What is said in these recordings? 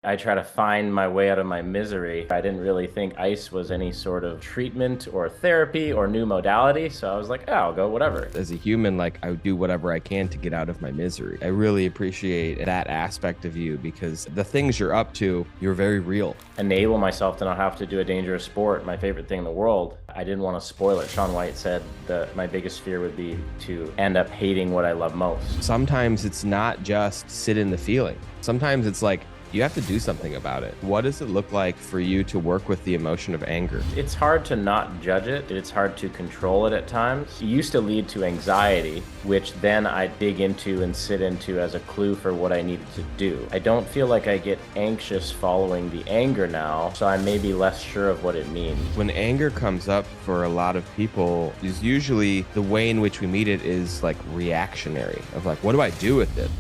I try to find my way out of my misery. I didn't really think ice was any sort of treatment or therapy or new modality, so I was like, oh, I'll go whatever. As a human, I would do whatever I can to get out of my misery. I really appreciate that aspect of you because the things you're up to, you're very real. Enable myself to not have to do a dangerous sport, my favorite thing in the world. I didn't want to spoil it. Shaun White said that my biggest fear would be to end up hating what I love most. Sometimes it's not just sit in the feeling. Sometimes it's like, you have to do something about it. What does it look like for you to work with the emotion of anger? It's hard to not judge it. It's hard to control it at times. It used to lead to anxiety, which then I dig into and sit into as a clue for what I needed to do. I don't feel like I get anxious following the anger now, so I'm maybe less sure of what it means. When anger comes up for a lot of people, is usually the way in which we meet it is reactionary of what do I do with it?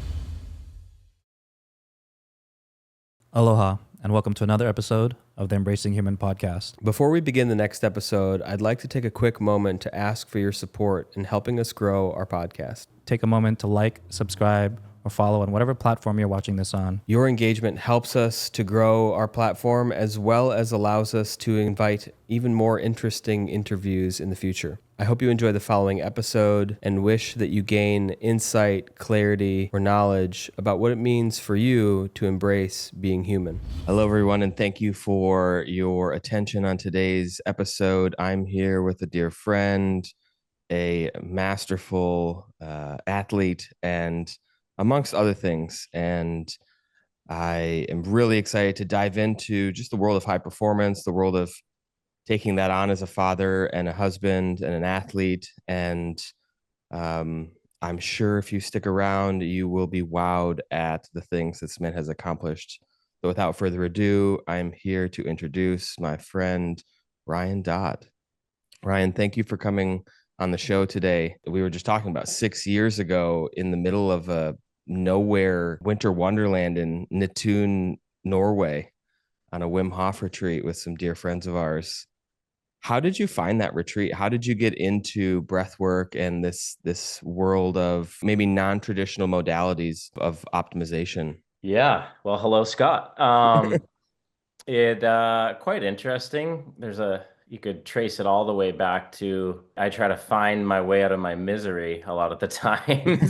Aloha, and welcome to another episode of the Embracing Human podcast. Before we begin the next episode, I'd like to take a quick moment to ask for your support in helping us grow our podcast. Take a moment to like, subscribe, or follow on whatever platform you're watching this on. Your engagement helps us to grow our platform as well as allows us to invite even more interesting interviews in the future. I hope you enjoy the following episode and wish that you gain insight, clarity, or knowledge about what it means for you to embrace being human. Hello, everyone, and thank you for your attention on today's episode. I'm here with a dear friend, a masterful athlete, and amongst other things. And I am really excited to dive into just the world of high performance, the world of taking that on as a father and a husband and an athlete. And I'm sure if you stick around, you will be wowed at the things this man has accomplished. So without further ado, I'm here to introduce my friend, Ryan Dodd. Ryan, thank you for coming on the show today. We were just talking about 6 years ago in the middle of a nowhere winter wonderland in Nitun, Norway, on a Wim Hof retreat with some dear friends of ours. How did you find that retreat? How did you get into breath work and this world of maybe non-traditional modalities of optimization? Yeah, well, hello, Scott. It quite interesting. You could trace it all the way back to I try to find my way out of my misery a lot of the time.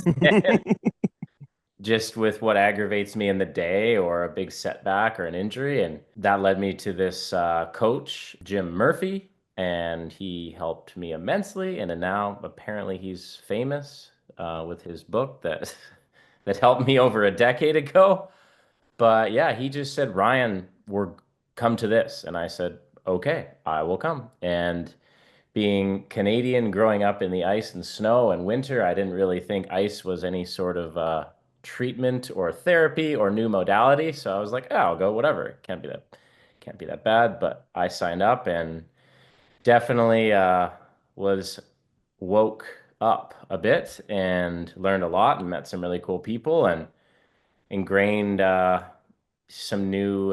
Just with what aggravates me in the day or a big setback or an injury. And that led me to this coach, Jim Murphy, and he helped me immensely. And then now apparently he's famous with his book that that helped me over a decade ago. But yeah, he just said, Ryan, we're come to this. And I said, okay, I will come. And being Canadian, growing up in the ice and snow and winter, I didn't really think ice was any sort of treatment or therapy or new modality. So I was like, oh, I'll go whatever. It can't be that bad. But I signed up and definitely was woke up a bit and learned a lot and met some really cool people and ingrained some new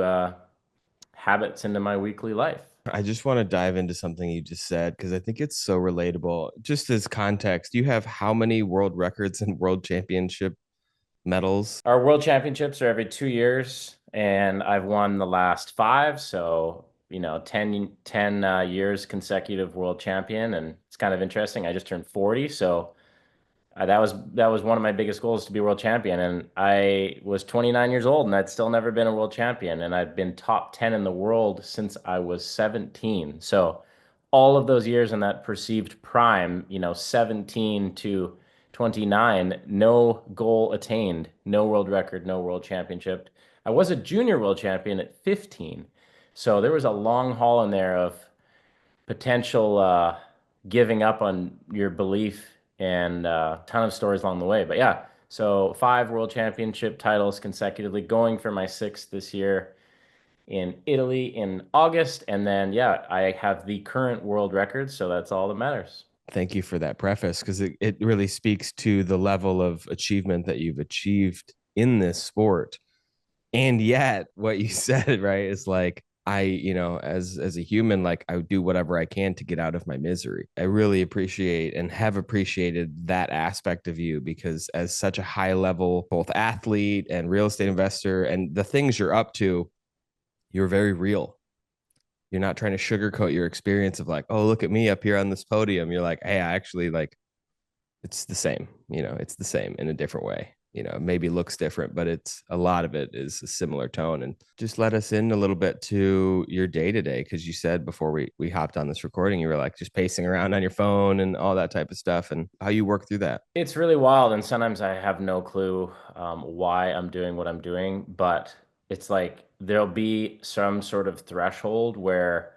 habits into my weekly life. I just want to dive into something you just said because I think it's so relatable. Just as context, you have how many world records and world championship medals? Our world championships are every 2 years, and I've won the last five. So, 10 years consecutive world champion. And it's kind of interesting. I just turned 40. So that was one of my biggest goals to be world champion. And I was 29 years old and I'd still never been a world champion. And I've been top 10 in the world since I was 17. So all of those years in that perceived prime, 17 to 29, no goal attained, no world record, no world championship. I was a junior world champion at 15. So there was a long haul in there of potential giving up on your belief and a ton of stories along the way. But yeah, so five world championship titles consecutively, going for my sixth this year in Italy in August. And then, yeah, I have the current world record. So that's all that matters. Thank you for that preface because it really speaks to the level of achievement that you've achieved in this sport. And yet, what you said, right, is as a human, like I would do whatever I can to get out of my misery. I really appreciate and have appreciated that aspect of you, because as such a high level, both athlete and real estate investor, and the things you're up to, you're very real. You're not trying to sugarcoat your experience of like, oh, look at me up here on this podium. You're like, hey, I actually like it's the same, it's the same in a different way. Maybe looks different, but it's a lot of it is a similar tone. And just let us in a little bit to your day to day, because you said before we hopped on this recording, you were like just pacing around on your phone and all that type of stuff, and how you work through that. It's really wild, and sometimes I have no clue why I'm doing what I'm doing, but it's like there'll be some sort of threshold where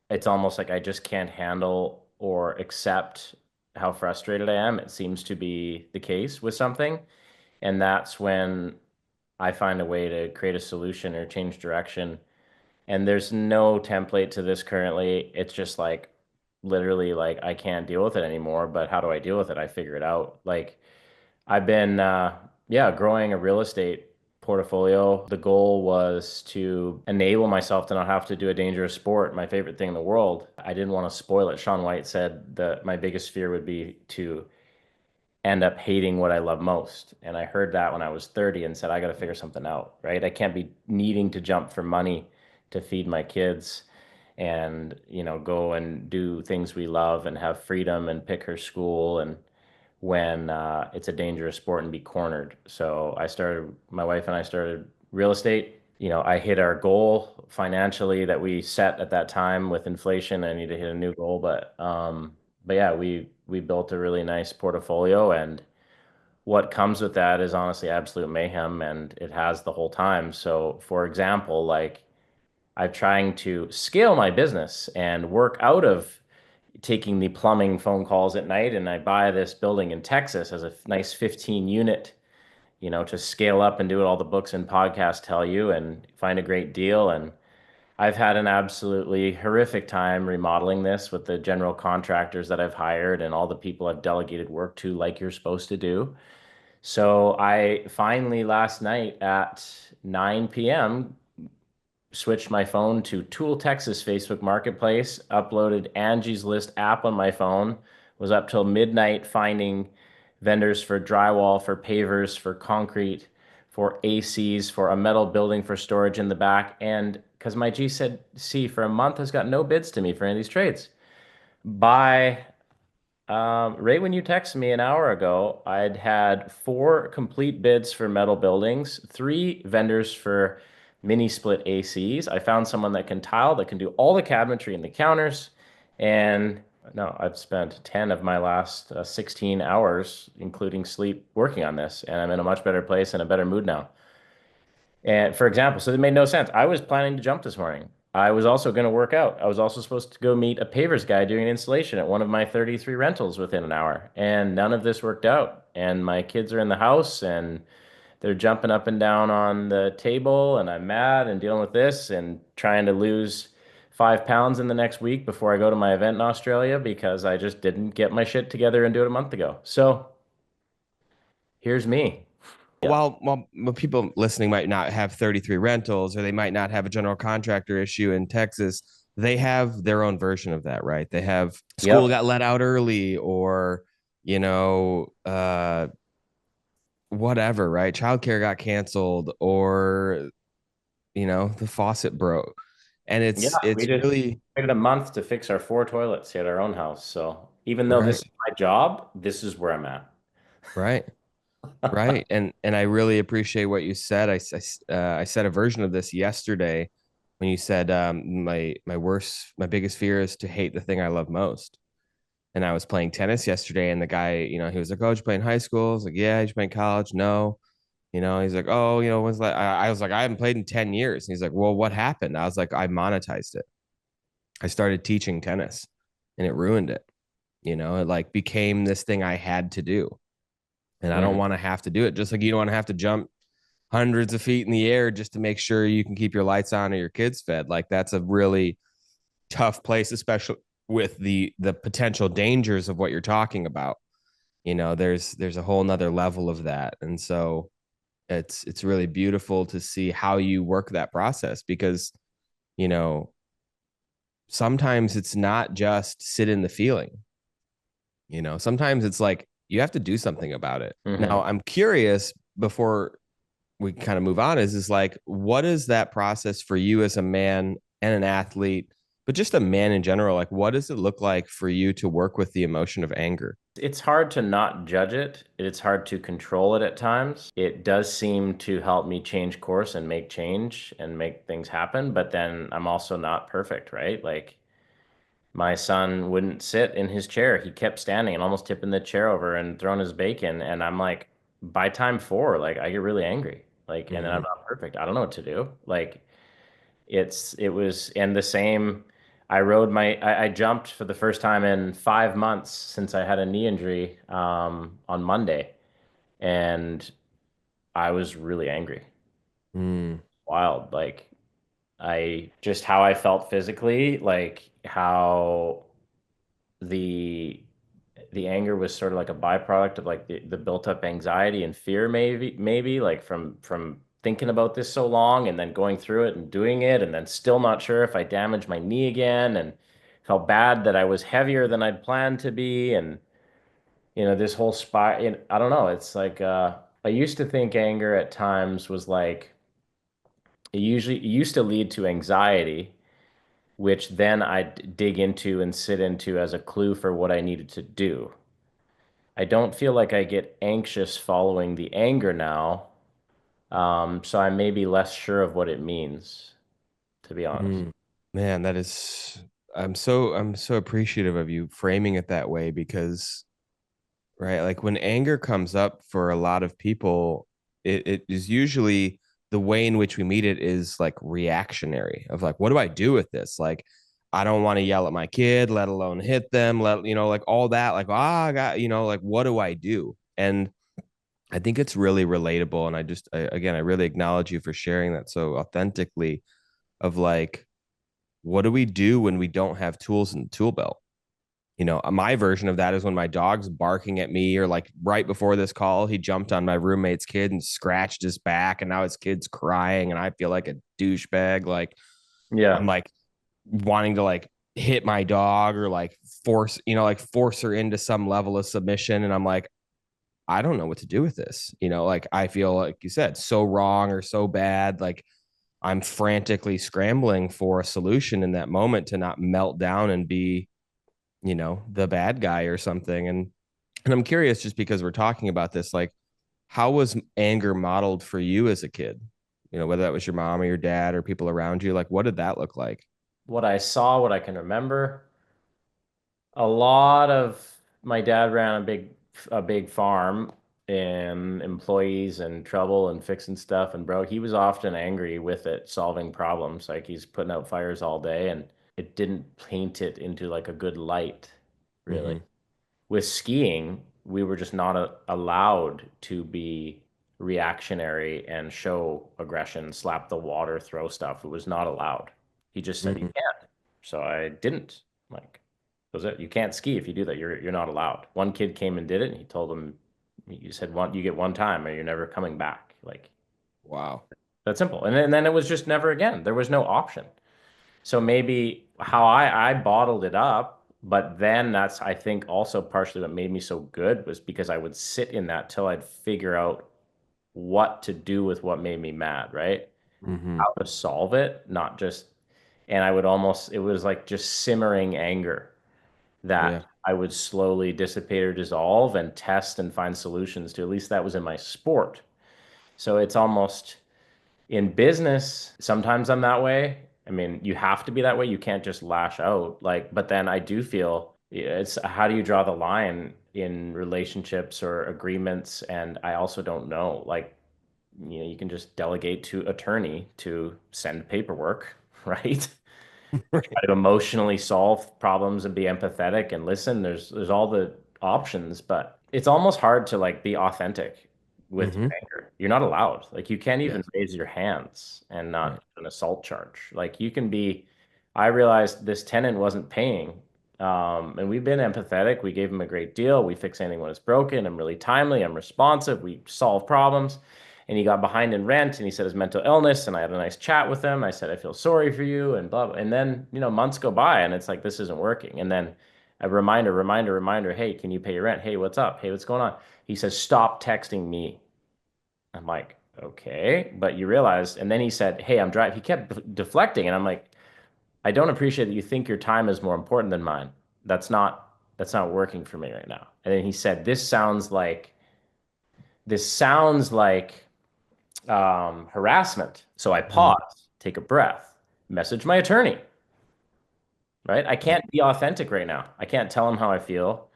it's almost like I just can't handle or accept how frustrated I am. It seems to be the case with something, and that's when I find a way to create a solution or change direction. And there's no template to this currently. It's just like literally like I can't deal with it anymore, but how do I deal with it? I figure it out. Like I've been yeah, growing a real estate portfolio. The goal was to enable myself to not have to do a dangerous sport, my favorite thing in the world. I didn't want to spoil it. Shaun White said that my biggest fear would be to end up hating what I love most. And I heard that when I was 30 and said, I got to figure something out, right? I can't be needing to jump for money to feed my kids and, go and do things we love and have freedom and pick her school and when it's a dangerous sport and be cornered. So my wife and I started real estate. I hit our goal financially that we set at that time with inflation. I need to hit a new goal, but yeah, we built a really nice portfolio, and what comes with that is honestly absolute mayhem, and it has the whole time. So, for example, like I'm trying to scale my business and work out of taking the plumbing phone calls at night, and I buy this building in Texas as a nice 15 unit, to scale up and do what all the books and podcasts tell you and find a great deal. And I've had an absolutely horrific time remodeling this with the general contractors that I've hired and all the people I've delegated work to, like you're supposed to do. So I finally last night at 9 p.m. switched my phone to Tool Texas Facebook Marketplace, uploaded Angie's List app on my phone, was up till midnight finding vendors for drywall, for pavers, for concrete, for ACs, for a metal building for storage in the back. And because my G said, see, for a month has got no bids to me for any of these trades. By right when you texted me an hour ago, I'd had four complete bids for metal buildings, three vendors for mini split ACs. I found someone that can tile, that can do all the cabinetry and the counters. And no, I've spent 10 of my last 16 hours, including sleep, working on this. And I'm in a much better place and a better mood now. And for example, so it made no sense. I was planning to jump this morning. I was also going to work out. I was also supposed to go meet a pavers guy doing an installation at one of my 33 rentals within an hour. And none of this worked out. And my kids are in the house and they're jumping up and down on the table. And I'm mad and dealing with this and trying to lose 5 pounds in the next week before I go to my event in Australia because I just didn't get my shit together and do it a month ago. So here's me. Yeah. While people listening might not have 33 rentals, or they might not have a general contractor issue in Texas, they have their own version of that, right? They have school Yep. got let out early, or you know, whatever, right? Childcare got canceled, or the faucet broke, and Yeah, we it's just really waited a month to fix our four toilets at our own house. So even though this right, is my job, this is where I'm at. right. Right. And I really appreciate what you said. I said a version of this yesterday when you said my biggest fear is to hate the thing I love most. And I was playing tennis yesterday, and the guy, he was like, "Oh, did you play in high school?" I was like, "Yeah." "Did you play in college?" "No." He's like, "Oh, when's like?" I was like, "I haven't played in 10 years." And he's like, "Well, what happened?" I was like, "I monetized it. I started teaching tennis, and it ruined it. It like became this thing I had to do. And I don't Mhm. want to have to do it, just like you don't want to have to jump hundreds of feet in the air just to make sure you can keep your lights on or your kids fed. Like that's a really tough place, especially with the potential dangers of what you're talking about. There's a whole nother level of that. And so it's really beautiful to see how you work that process, because you know, sometimes it's not just sit in the feeling, sometimes it's like you have to do something about it. Hmm. Now, I'm curious before we kind of move on is like, what is that process for you as a man and an athlete, but just a man in general? Like, what does it look like for you to work with the emotion of anger? It's hard to not judge it. It's hard to control it at times. It does seem to help me change course and make change and make things happen, but then I'm also not perfect, right? Like my son wouldn't sit in his chair. He kept standing and almost tipping the chair over and throwing his bacon. And I'm like, by time four, like I get really angry. Like, and then I'm Mm-hmm. not perfect. I don't know what to do. Like, it was, and the same. I jumped for the first time in 5 months since I had a knee injury on Monday, and I was really angry. Mm, Wild, like I just how I felt physically, like how the the anger was sort of like a byproduct of like the built up anxiety and fear maybe like from thinking about this so long and then going through it and doing it and then still not sure if I damaged my knee again and felt bad that I was heavier than I'd planned to be and this whole spot I don't know it's like I used to think anger at times was like it used to lead to anxiety which then I'd dig into and sit into as a clue for what I needed to do. I don't feel like I get anxious following the anger now, so I may be less sure of what it means, to be honest. mm. Man, that is, I'm so appreciative of you framing it that way because, right, like when anger comes up for a lot of people, it is usually the way in which we meet it is like reactionary of like, what do I do with this? Like, I don't want to yell at my kid, let alone hit them, like all that, like, I got, like, what do I do? And I think it's really relatable. And again, I really acknowledge you for sharing that so authentically of like, what do we do when we don't have tools in the tool belt? My version of that is when my dog's barking at me, or like right before this call, he jumped on my roommate's kid and scratched his back, and now his kid's crying, and I feel like a douchebag. Like I'm Yeah. like wanting to like hit my dog or like force her into some level of submission, and I'm like, I don't know what to do with this. Like I feel like you said, so wrong or so bad. Like I'm frantically scrambling for a solution in that moment to not melt down and be the bad guy or something. And I'm curious, just because we're talking about this, like, how was anger modeled for you as a kid? Whether that was your mom or your dad or people around you, like, what did that look like? What I saw, what I can remember, a lot of my dad ran a big farm and employees and trouble and fixing stuff and bro, he was often angry with it, solving problems. Like he's putting out fires all day and it didn't paint it into like a good light, really. Mm-hmm. With skiing, we were just not allowed to be reactionary and show aggression, slap the water, throw stuff. It was not allowed. He just said you Mm-hmm. can't. So I didn't. Like, that was it. You can't ski if you do that. You're not allowed. One kid came and did it, and he told him, "You said you get one time, or you're never coming back." Like Wow. that's simple. And then it was just never again. There was no option. So maybe how I bottled it up, but then that's I think also partially what made me so good was because I would sit in that till I'd figure out what to do with what made me mad, right? Mm-hmm. How to solve it, not just and I would almost it was like just simmering anger Yeah. that I would slowly dissipate or dissolve and test and find solutions to. At least that was in my sport. So it's almost in business, sometimes I'm that way. I mean, you have to be that way. You can't just lash out. Like, but then I do feel it's how do you draw the line in relationships or agreements? And I also don't know. Like, you can just delegate to attorney to send paperwork, right? Right. Try to emotionally solve problems and be empathetic and listen. There's all the options, but it's almost hard to like be authentic with your Mm-hmm. anger. You're not allowed. Like you can't even Yes. raise your hands and not Right. get an assault charge. Like you can be. I realized this tenant wasn't paying, and we've been empathetic. We gave him a great deal. We fix anything when it's broken. I'm really timely. I'm responsive. We solve problems. and he got behind in rent and he said his mental illness. And I had a nice chat with him. I said, I feel sorry for you and blah, blah. And then, months go by and it's like, this isn't working. And then a reminder. Hey, can you pay your rent? Hey, what's up? Hey, what's going on? He says, stop texting me. I'm like, okay, but you realize, and then he said, hey, I'm driving. He kept deflecting. And I'm like, I don't appreciate that you think your time is more important than mine. That's not working for me right now. And then he said, this sounds like harassment. So I Mm, pause, take a breath, message my attorney, right? I right. can't be authentic right now. I can't tell him how I feel.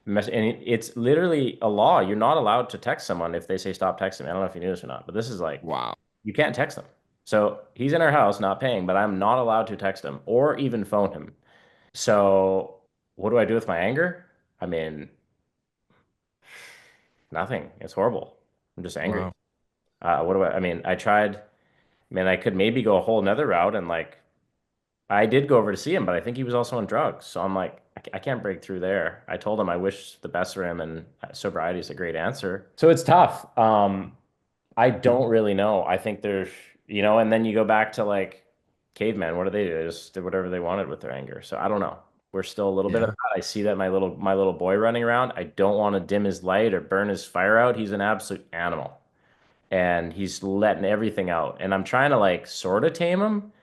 And it's literally a law. You're not allowed to text someone if they say stop texting me. I don't know if you knew this or not, but this is like, Wow. you can't text them. So he's in our house not paying, but I'm not allowed to text him or even phone him. So what do I do with my anger? I mean, nothing. It's horrible. I'm just angry. Wow. What do I mean, I could maybe go a whole nother route and like, I did go over to see him, but I think he was also on drugs. So I'm like, I can't break through there. I told him I wish the best for him and sobriety is a great answer. So it's tough. I don't really know. I think and then you go back to like cavemen. What do they do? They just did whatever they wanted with their anger. So I don't know. We're still a little bit of Yeah. that. I see that my little boy running around. I don't want to dim his light or burn his fire out. He's an absolute animal. And he's letting everything out. And I'm trying to like sort of tame him.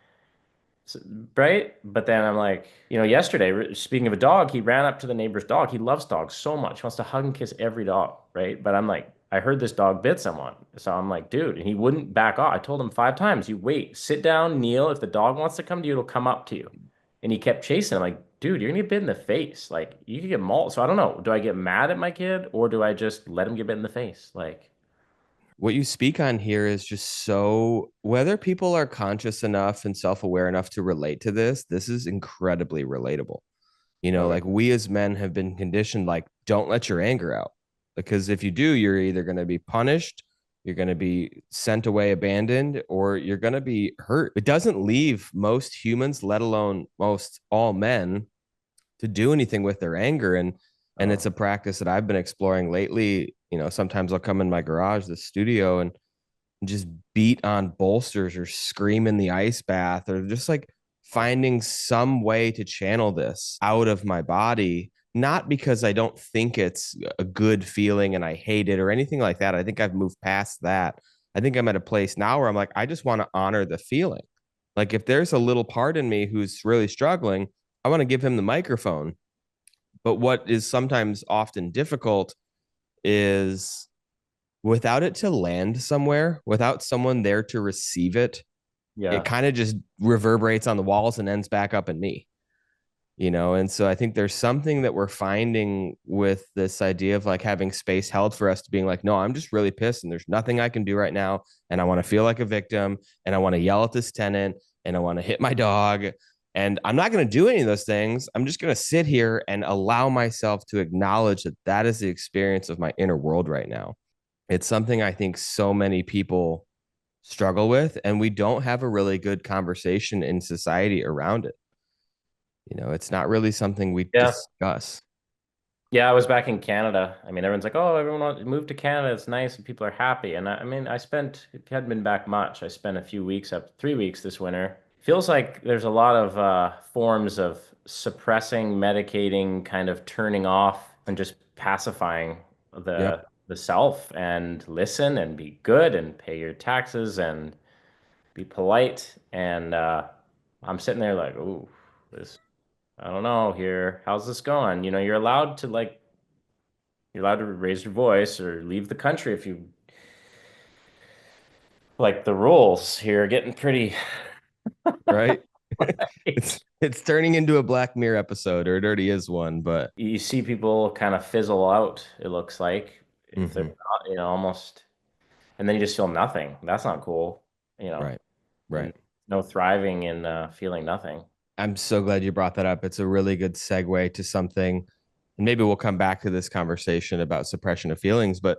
S- Right? But then I'm like, yesterday, speaking of a dog, he ran up to the neighbor's dog. He loves dogs so much. He wants to hug and kiss every dog, right? But I'm like, I heard this dog bit someone. So I'm like, dude, and he wouldn't back off. I told him 5 times, you wait, sit down, kneel. If the dog wants to come to you, it'll come up to you. And he kept chasing. I'm like, dude, you're gonna get bit in the face. Like, you could get mauled. So I don't know. Do I get mad at my kid or do I just let him get bit in the face? Like, What you speak on here is just so, whether people are conscious enough and self-aware enough to relate to this is incredibly relatable. okay. Like we as men have been conditioned, like, don't let your anger out. Because if you do, you're either going to be punished, you're going to be sent away, abandoned, or you're going to be hurt. It doesn't leave most humans, let alone most all men, to do anything with their anger. And it's Oh, a practice that I've been exploring lately. Sometimes I'll come in my garage, the studio, and just beat on bolsters or scream in the ice bath or just like finding some way to channel this out of my body. Not because I don't think it's a good feeling and I hate it or anything like that. I think I've moved past that. I think I'm at a place now where I'm like, I just want to honor the feeling. Like if there's a little part in me who's really struggling, I want to give him the microphone. But what is sometimes often difficult is without it to land somewhere, without someone there to receive it, it yeah. kind of just reverberates on the walls and ends back up in me. And so I think there's something that we're finding with this idea of like having space held for us to being like, no, I'm just really pissed and there's nothing I can do right now. And I want to feel like a victim and I want to yell at this tenant and I want to hit my dog. And I'm not going to do any of those things. I'm just going to sit here and allow myself to acknowledge that that is the experience of my inner world right now. It's something I think so many people struggle with, and we don't have a really good conversation in society around it. It's not really something we Yeah. discuss. Yeah, I was back in Canada. I mean, everyone's like, "Oh, everyone wants moved to Canada. It's nice and people are happy." And I mean, if you hadn't been back much, I spent a few weeks 3 weeks this winter. Feels like there's a lot of forms of suppressing, medicating, kind of turning off, and just pacifying Yep. the self and listen and be good and pay your taxes and be polite. And I'm sitting there like, "Ooh, this." I don't know here. How's this going? You're allowed to raise your voice or leave the country if you like the rules here are getting pretty Right. It's turning into a Black Mirror episode, or it already is one, but you see people kind of fizzle out, it looks like, if they're mhm, not, almost, and then you just feel nothing. That's not cool, you know, right. and Right. no thriving in feeling nothing. I'm so glad you brought that up. It's a really good segue to something, and maybe we'll come back to this conversation about suppression of feelings. But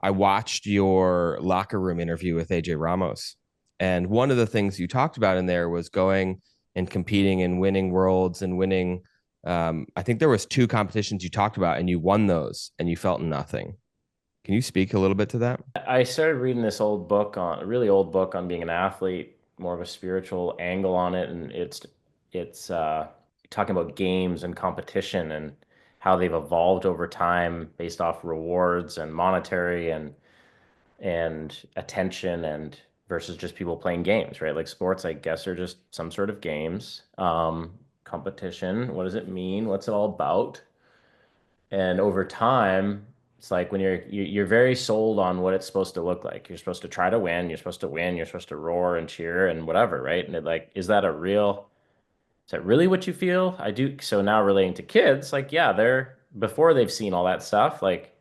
I watched your locker room interview with AJ Ramos, and one of the things you talked about in there was going and competing and winning worlds and winning. I think there was two competitions you talked about, and you won those, and you felt nothing. Can you speak a little bit to that? I started reading this old book on a really old book on being an athlete, more of a spiritual angle on it, and it's talking about games and competition and how they've evolved over time based off rewards and monetary and attention and versus just people playing games, right? Like sports, I guess, are just some sort of games. Competition, what does it mean? What's it all about? And over time, it's like when you're very sold on what it's supposed to look like. You're supposed to try to win. You're supposed to win. You're supposed to roar and cheer and whatever, right? And like, is that really what you feel? I do. So now relating to kids, like, yeah, they're before they've seen all that stuff, like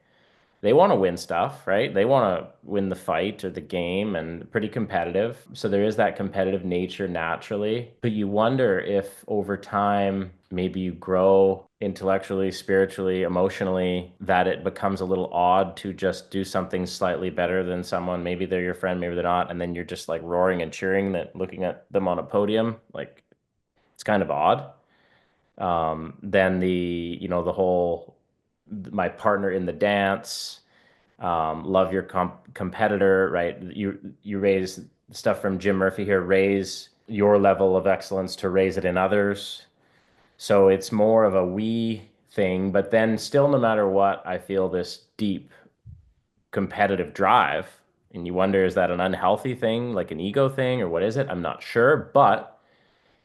they want to win stuff, right? They want to win the fight or the game and pretty competitive. So there is that competitive nature naturally. But you wonder if over time, maybe you grow intellectually, spiritually, emotionally, that it becomes a little odd to just do something slightly better than someone. Maybe they're your friend, maybe they're not. And then you're just like roaring and cheering that looking at them on a podium. Like it's kind of odd. Then the whole my partner in the dance, love your competitor, right? You raise stuff from Jim Murphy here, raise your level of excellence to raise it in others. So it's more of a we thing, but then still, no matter what, I feel this deep competitive drive. And you wonder, is that an unhealthy thing, like an ego thing, or what is it? I'm not sure. But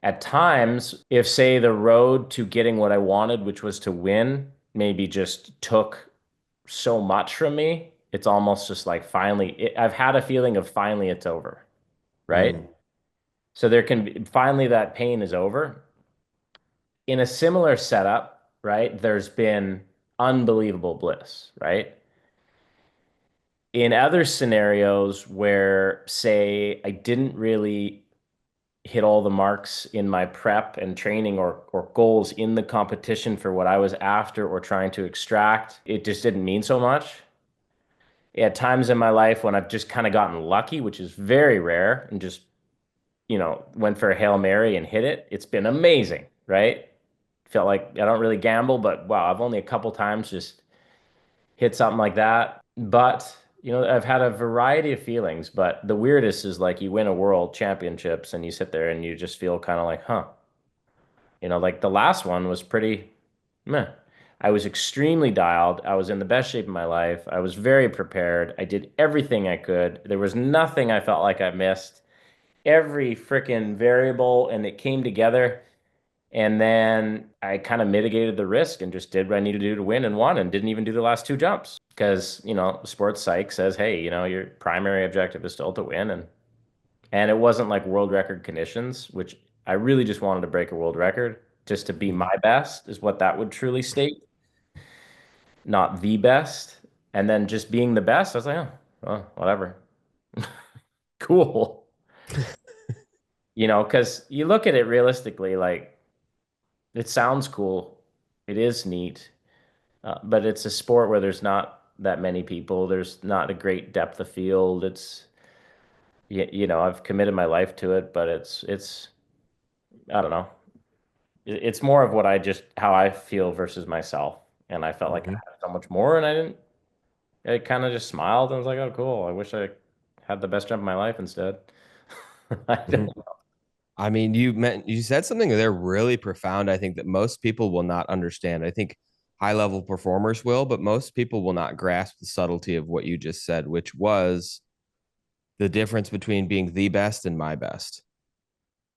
at times, if say the road to getting what I wanted, which was to win, maybe just took so much from me, it's almost just like I've had a feeling of finally it's over, right? Mm. So there can be finally that pain is over. In a similar setup, right? There's been unbelievable bliss, right? In other scenarios where, say, I didn't really hit all the marks in my prep and training or goals in the competition for what I was after or trying to extract, it just didn't mean so much. At times in my life when I've just kind of gotten lucky, which is very rare, and just, went for a Hail Mary and hit it, it's been amazing, right? Felt like I don't really gamble, but wow, I've only a couple times just hit something like that. But, I've had a variety of feelings, but the weirdest is like you win a world championships and you sit there and you just feel kind of like, huh, like the last one was pretty meh. I was extremely dialed. I was in the best shape of my life. I was very prepared. I did everything I could. There was nothing I felt like I missed. Every freaking variable, and it came together. And then I kind of mitigated the risk and just did what I needed to do to win and won and didn't even do the last two jumps because, sports psych says, hey, your primary objective is still to win. And it wasn't like world record conditions, which I really just wanted to break a world record just to be Mhm. my best is what that would truly state, not the best. And then just being the best, I was like, oh, well, whatever. Cool. Because you look at it realistically, like it sounds cool. It is neat. But it's a sport where there's not that many people. There's not a great depth of field. I've committed my life to it, but I don't know. It's more of what how I feel versus myself. And I felt like I Mhm. had so much more and I kind of just smiled and was like, oh, cool. I wish I had the best jump of my life instead. I Mhm. don't know. I mean, you said something there really profound. I think that most people will not understand. I think high level performers will, but most people will not grasp the subtlety of what you just said, which was the difference between being the best and my best.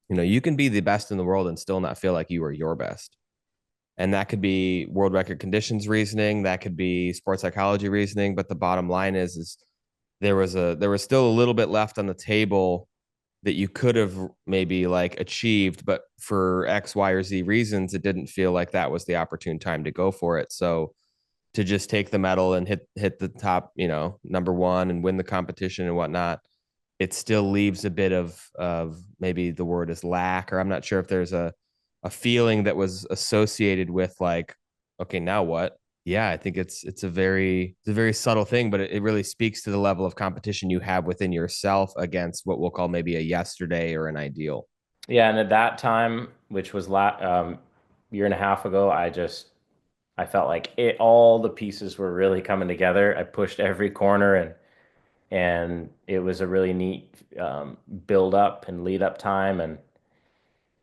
You can be the best in the world and still not feel like you are your best. And that could be world record conditions reasoning, that could be sports psychology reasoning, but the bottom line is there was still a little bit left on the table that you could have maybe like achieved, but for X, Y, or Z reasons, it didn't feel like that was the opportune time to go for it. So to just take the medal and hit the top, number one and win the competition and whatnot, it still leaves a bit of maybe the word is lack, or I'm not sure if there's a feeling that was associated with like, okay, now what? Yeah, I think it's a very subtle thing, but it really speaks to the level of competition you have within yourself against what we'll call maybe a yesterday or an ideal. Yeah, and at that time, which was year and a half ago, I felt like all the pieces were really coming together. I pushed every corner, and it was a really neat build up and lead up time. And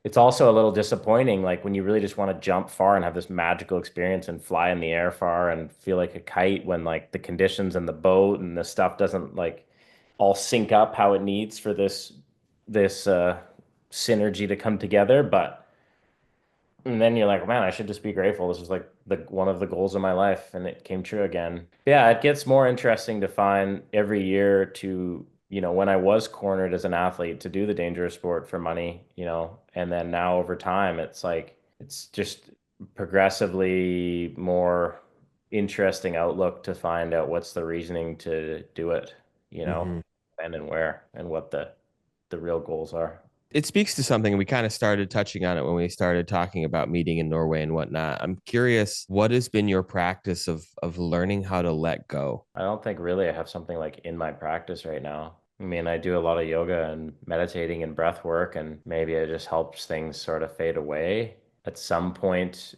it's also a little disappointing, like when you really just want to jump far and have this magical experience and fly in the air far and feel like a kite when like the conditions and the boat and the stuff doesn't like all sync up how it needs for this synergy to come together. But and then you're like, man, I should just be grateful. This is like the one of the goals of my life, and it came true again. Yeah, it gets more interesting to find every year to, when I was cornered as an athlete to do the dangerous sport for money, and then now over time, it's like it's just progressively more interesting outlook to find out what's the reasoning to do it, Hmm. and where and what the real goals are. It speaks to something. We kind of started touching on it when we started talking about meeting in Norway and whatnot. I'm curious, what has been your practice of learning how to let go? I don't think really I have something like in my practice right now. I mean, I do a lot of yoga and meditating and breath work, and maybe it just helps things sort of fade away. At some point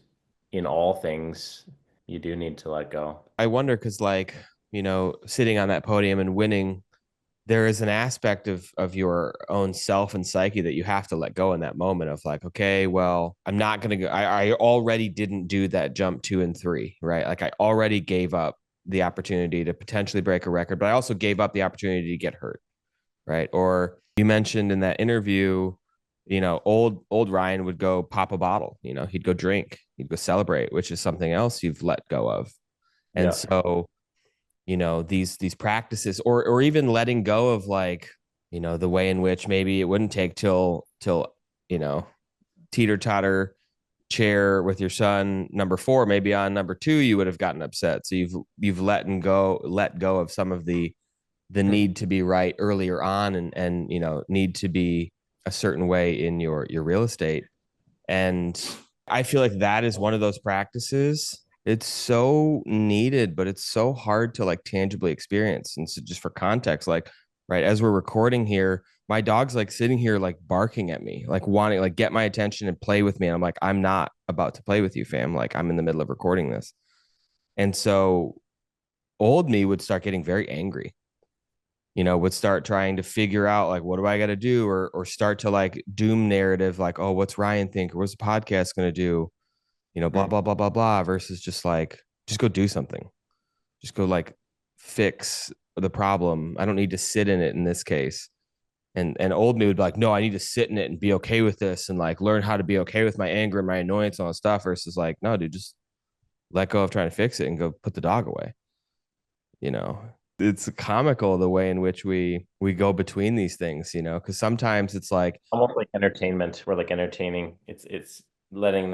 in all things, you do need to let go. I wonder because, like, sitting on that podium and winning, there is an aspect of your own self and psyche that you have to let go in that moment of like, okay, well, I'm not going to go. I already didn't do that jump 2 and 3, right? Like I already gave up the opportunity to potentially break a record, but I also gave up the opportunity to get hurt, right? Or you mentioned in that interview, old Ryan would go pop a bottle, he'd go drink, he'd go celebrate, which is something else you've let go of. And Yeah. so these practices or even letting go of like the way in which maybe it wouldn't take till you know teeter totter chair with your son number 4, maybe on number 2 you would have gotten upset, so you've let go of some of the need to be right earlier on, and need to be a certain way in your real estate. And I feel like that is one of those practices. It's so needed, but it's so hard to like tangibly experience. And so, just for context, like, right, as we're recording here, my dog's like sitting here, like barking at me, like wanting, like, get my attention and play with me. And I'm like, I'm not about to play with you, fam. Like, I'm in the middle of recording this. And so, old me would start getting very angry, would start trying to figure out like what do I got to do, or start to like doom narrative like, oh, what's Ryan think, or what's the podcast going to do, blah blah blah blah blah, versus just like just go do something, just go like fix the problem. I don't need to sit in it in this case. And old me would be like, no, I need to sit in it and be okay with this and like learn how to be okay with my anger and my annoyance and all that stuff, versus like, no, dude, just let go of trying to fix it and go put the dog away. you know it's comical the way in which we go between these things, because sometimes it's like, Almost like entertainment. We're like entertaining. It's letting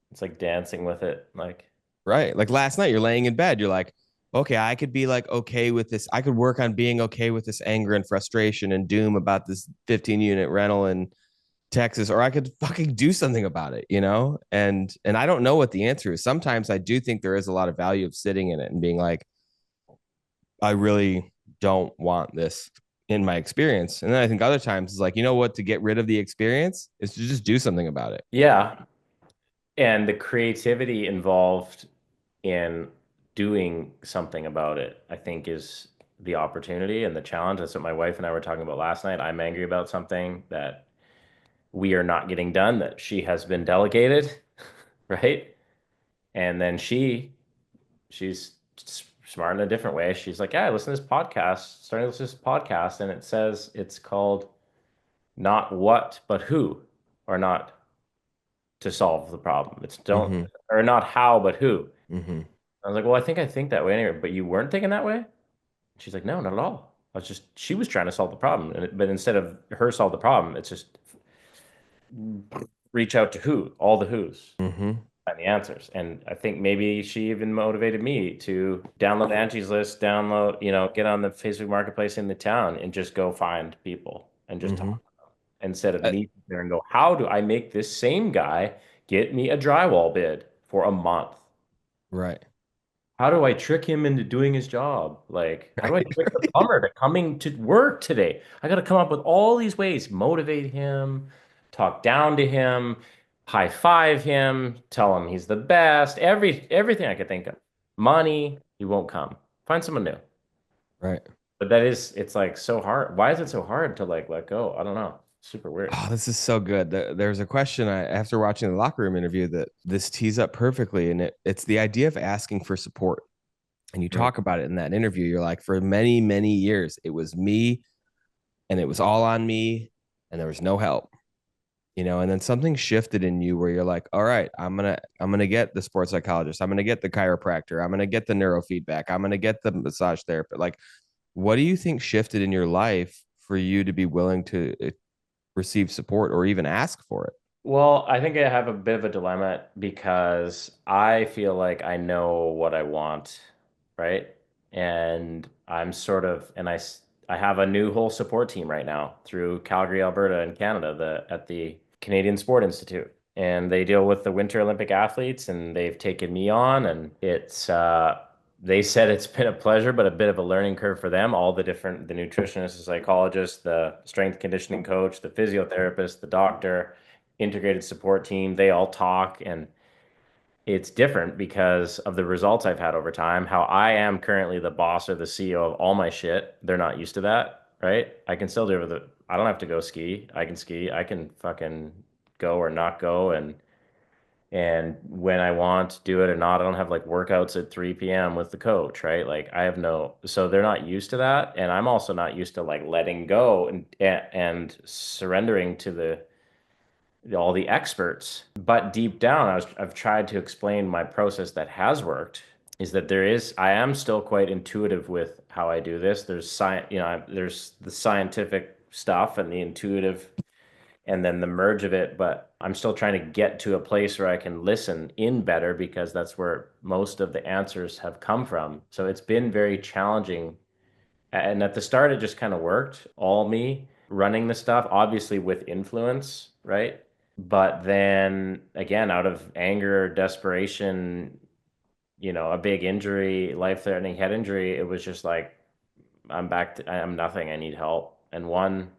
it's like dancing with it. Like, right, like last night you're laying in bed, you're like, okay, I could be like okay with this, I could work on being okay with this anger and frustration and doom about this 15-unit rental in Texas, or I could fucking do something about it, and I don't know what the answer is. Sometimes I do think there is a lot of value of sitting in it and being like, I really don't want this in my experience. And then I think other times it's like, what, to get rid of the experience is to just do something about it. yeah. And the creativity involved in doing something about it, I think, is the opportunity and the challenge. That's what my wife and I were talking about last night. I'm angry about something that we are not getting done, that she has been delegated, right? And then she's smart in a different way. She's like, yeah, I listen to this podcast, starting to listen to this podcast, and it says it's called not what, but who, or not to solve the problem. It's don't, Mm-hmm. or not how, but who. Mm-hmm. I was like, well, I think that way anyway, but you weren't thinking that way? She's like, no, not at all. She was trying to solve the problem. But instead of her solve the problem, it's just reach out to who, all the who's, Mm-hmm. find the answers. And I think maybe she even motivated me to download Angie's List, get on the Facebook Marketplace in the town and just go find people and just Mm-hmm. talk, instead of me sit there and go, how do I make this same guy get me a drywall bid for a month? Right. How do I trick him into doing his job? Like, how do I trick the Right. plumber to coming to work today? I got to come up with all these ways, motivate him, talk down to him, high five him, tell him he's the best, everything I could think of. Money, he won't come. Find someone new. Right. But that is, it's like so hard. Why is it so hard to like let go? I don't know. Super weird. Oh, this is so good. There's a question after watching the locker room interview that this tees up perfectly, and it's the idea of asking for support. And you Mm. talk about it in that interview. You're like, for many, many years, it was me, and it was all on me, and there was no help. And then something shifted in you where you're like, all right, I'm gonna get the sports psychologist, I'm gonna get the chiropractor, I'm gonna get the neurofeedback, I'm gonna get the massage therapist. Like, what do you think shifted in your life for you to be willing to receive support or even ask for it? Well, I think I have a bit of a dilemma because I feel like I know what I want, right? And I'm sort of, I have a new whole support team right now through Calgary, Alberta, in Canada, at the Canadian Sport Institute. And they deal with the Winter Olympic athletes, and they've taken me on, and they said it's been a pleasure, but a bit of a learning curve for them. All the nutritionist, the psychologist, the strength conditioning coach, the physiotherapist, the doctor, integrated support team, they all talk, and it's different because of the results I've had over time. How I am currently the boss or the CEO of all my shit. They're not used to that, right? I can still do I don't have to go ski. I can ski. I can fucking go or not go, and when I want to do it or not. I don't have like workouts at 3 p.m. with the coach, right? Like I have no, so they're not used to that. And I'm also not used to like letting go and surrendering to all the experts. But deep down, I've tried to explain my process that has worked is that I am still quite intuitive with how I do this. There's science, there's the scientific stuff and the intuitive and then the merge of it. But I'm still trying to get to a place where I can listen in better because that's where most of the answers have come from. So it's been very challenging. And at the start, it just kind of worked, all me running the stuff, obviously with influence, right? But then again, out of anger, desperation, a big injury, life-threatening head injury, it was just like, I'm nothing. I need help. And one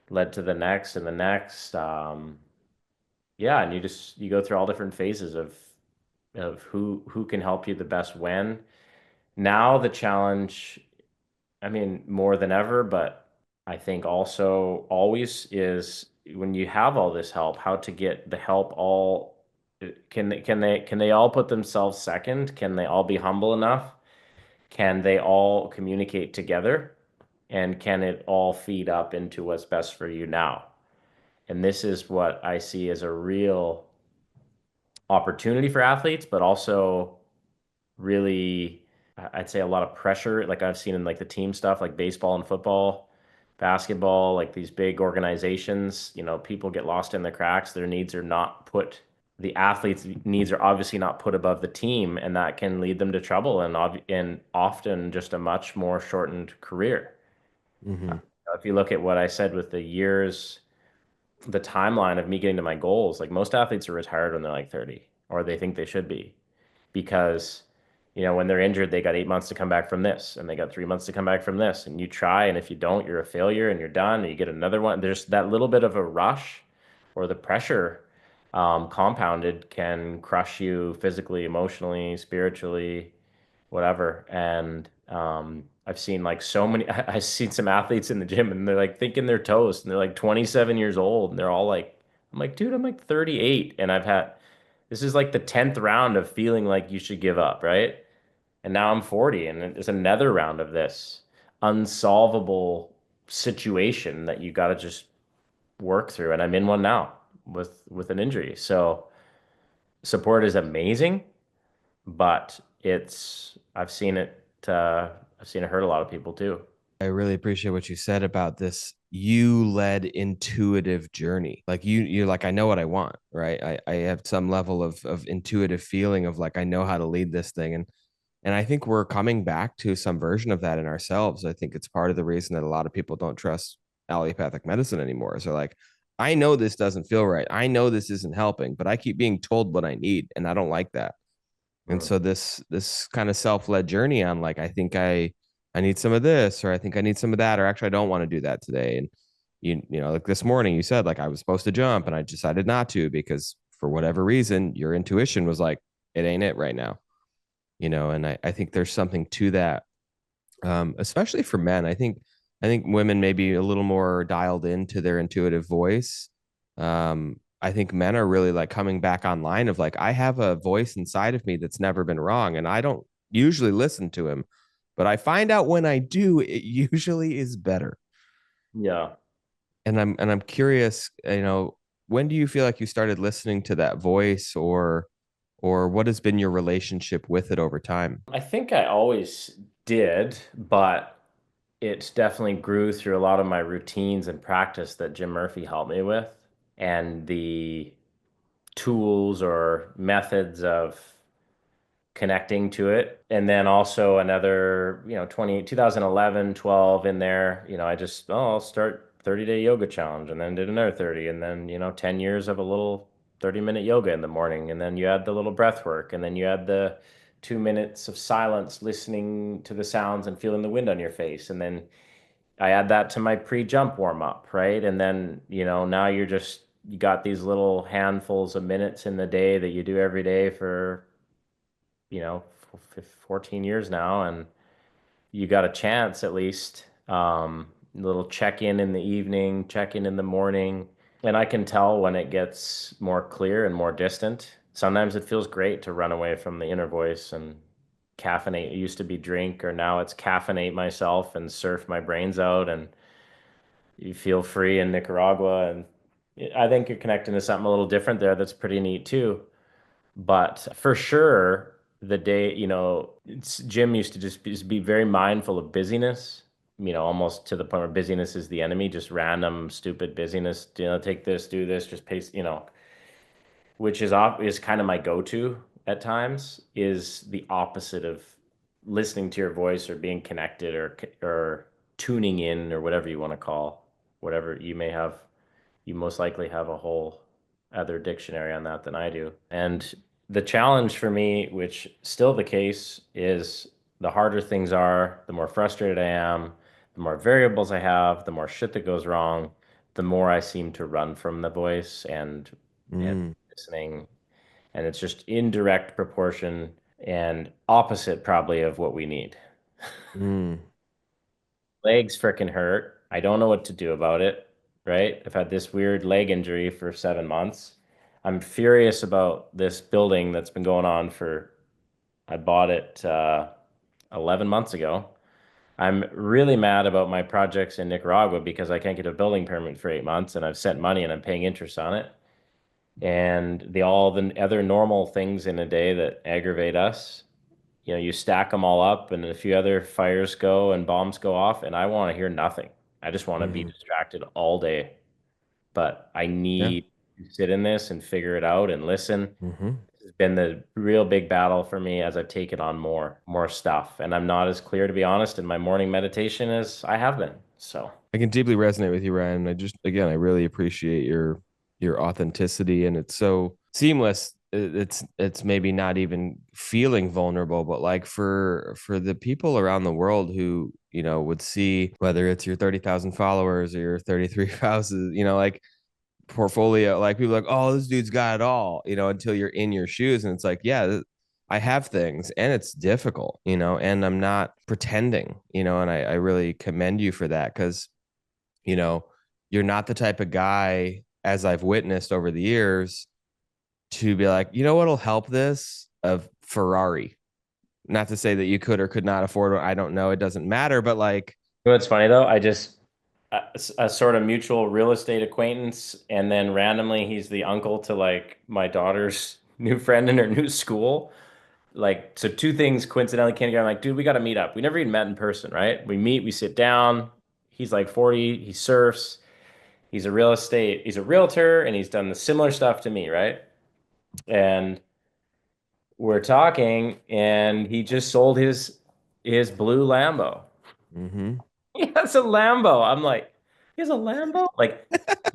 led to the next and the next. Yeah, and you go through all different phases of who can help you the best when. Now the challenge, I mean, more than ever, but I think also always is when you have all this help, how to get the help all can they all put themselves second? Can they all be humble enough? Can they all communicate together? And can it all feed up into what's best for you now? And this is what I see as a real opportunity for athletes, but also really, I'd say a lot of pressure, like I've seen in like the team stuff, like baseball and football, basketball, like these big organizations, people get lost in the cracks. Their needs are not put, the athletes' needs are obviously not put above the team, and that can lead them to trouble and often just a much more shortened career. Mm-hmm. If you look at what I said with the timeline of me getting to my goals, like most athletes are retired when they're like 30, or they think they should be because when they're injured they got 8 months to come back from this and they got 3 months to come back from this, and you try, and if you don't, you're a failure and you're done and you get another one. There's that little bit of a rush or the pressure, compounded, can crush you physically, emotionally, spiritually, whatever. And I've seen like so many, I've seen some athletes in the gym and they're like thinking they're toast and they're like 27 years old and they're all like, I'm like, dude, I'm like 38 and this is like the 10th round of feeling like you should give up, right? And now I'm 40 and there's another round of this unsolvable situation that you got to just work through. And I'm in one now with an injury. So support is amazing, but I've seen it hurt a lot of people too. I really appreciate what you said about this you led intuitive journey. Like you're like, I know what I want, right? I have some level of intuitive feeling of like, I know how to lead this thing. And I think we're coming back to some version of that in ourselves. I think it's part of the reason that a lot of people don't trust allopathic medicine anymore. So like, I know this doesn't feel right. I know this isn't helping, but I keep being told what I need, and I don't like that. And Mm. so this kind of self-led journey on like, I need some of this, or I think I need some of that, or actually I don't want to do that today. And like this morning you said like I was supposed to jump and I decided not to because for whatever reason, your intuition was like, it ain't it right now, and I think there's something to that, especially for men. I think women may be a little more dialed into their intuitive voice. I think men are really like coming back online of like, I have a voice inside of me that's never been wrong, and I don't usually listen to him, but I find out when I do, it usually is better. Yeah. And I'm curious, when do you feel like you started listening to that voice, or what has been your relationship with it over time? I think I always did, but it definitely grew through a lot of my routines and practice that Jim Murphy helped me with, and the tools or methods of connecting to it. And then also another, 2011, 12 in there, I just, I'll start 30-day yoga challenge and then did another 30. And then, 10 years of a little 30-minute yoga in the morning. And then you add the little breath work. And then you add the 2 minutes of silence, listening to the sounds and feeling the wind on your face. And then I add that to my pre-jump warm up, right? And then, now you got these little handfuls of minutes in the day that you do every day for, 14 years now, and you got a chance at least. A little check in the evening, check in the morning, and I can tell when it gets more clear and more distant. Sometimes it feels great to run away from the inner voice and caffeinate. It used to be drink, or now it's caffeinate myself and surf my brains out, and you feel free in Nicaragua. And I think you're connecting to something a little different there that's pretty neat too. But for sure, the day, Jim used to just be very mindful of busyness, almost to the point where busyness is the enemy, just random, stupid busyness. Take this, do this, just pace, which is kind of my go-to at times, is the opposite of listening to your voice or being connected or tuning in or whatever you want to call whatever you may have. You most likely have a whole other dictionary on that than I do. And the challenge for me, which still the case, is the harder things are, the more frustrated I am, the more variables I have, the more shit that goes wrong, the more I seem to run from the voice and Mm, listening. And it's just indirect proportion and opposite probably of what we need. mm, Legs freaking hurt. I don't know what to do about it, right? I've had this weird leg injury for 7 months. I'm furious about this building that's been going on I bought it 11 months ago. I'm really mad about my projects in Nicaragua because I can't get a building permit for 8 months and I've sent money and I'm paying interest on it. And all the other normal things in a day that aggravate us, you stack them all up and a few other fires go and bombs go off, and I want to hear nothing. I just want to be mhm. distracted all day. But I Yeah. need to sit in this and figure it out and listen. Hmm. It's been the real big battle for me as I've taken on more stuff. And I'm not as clear, to be honest, in my morning meditation as I have been. So I can deeply resonate with you, Ryan. Again, I really appreciate your authenticity, and it's so seamless. It's maybe not even feeling vulnerable, but like for the people around the world who, would see whether it's your 30,000 followers or your 33,000, like portfolio, like people are like, oh, this dude's got it all, until you're in your shoes, and it's like, yeah, I have things, and it's difficult, and I'm not pretending, and I really commend you for that, because you know, you're not the type of guy, as I've witnessed over the years, to be like, what'll help this? Of Ferrari. Not to say that you could or could not afford it. I don't know. It doesn't matter. But like, you know what's funny though? A sort of mutual real estate acquaintance, and then randomly he's the uncle to like my daughter's new friend in her new school. Like, so two things coincidentally came together. I'm like, dude, we got to meet up. We never even met in person, right? We meet, we sit down. He's like 40, he surfs, he's a realtor, and he's done the similar stuff to me, right? And we're talking, and he just sold his blue Lambo. mm-hmm, He has a Lambo. I'm like, he has a Lambo? Like,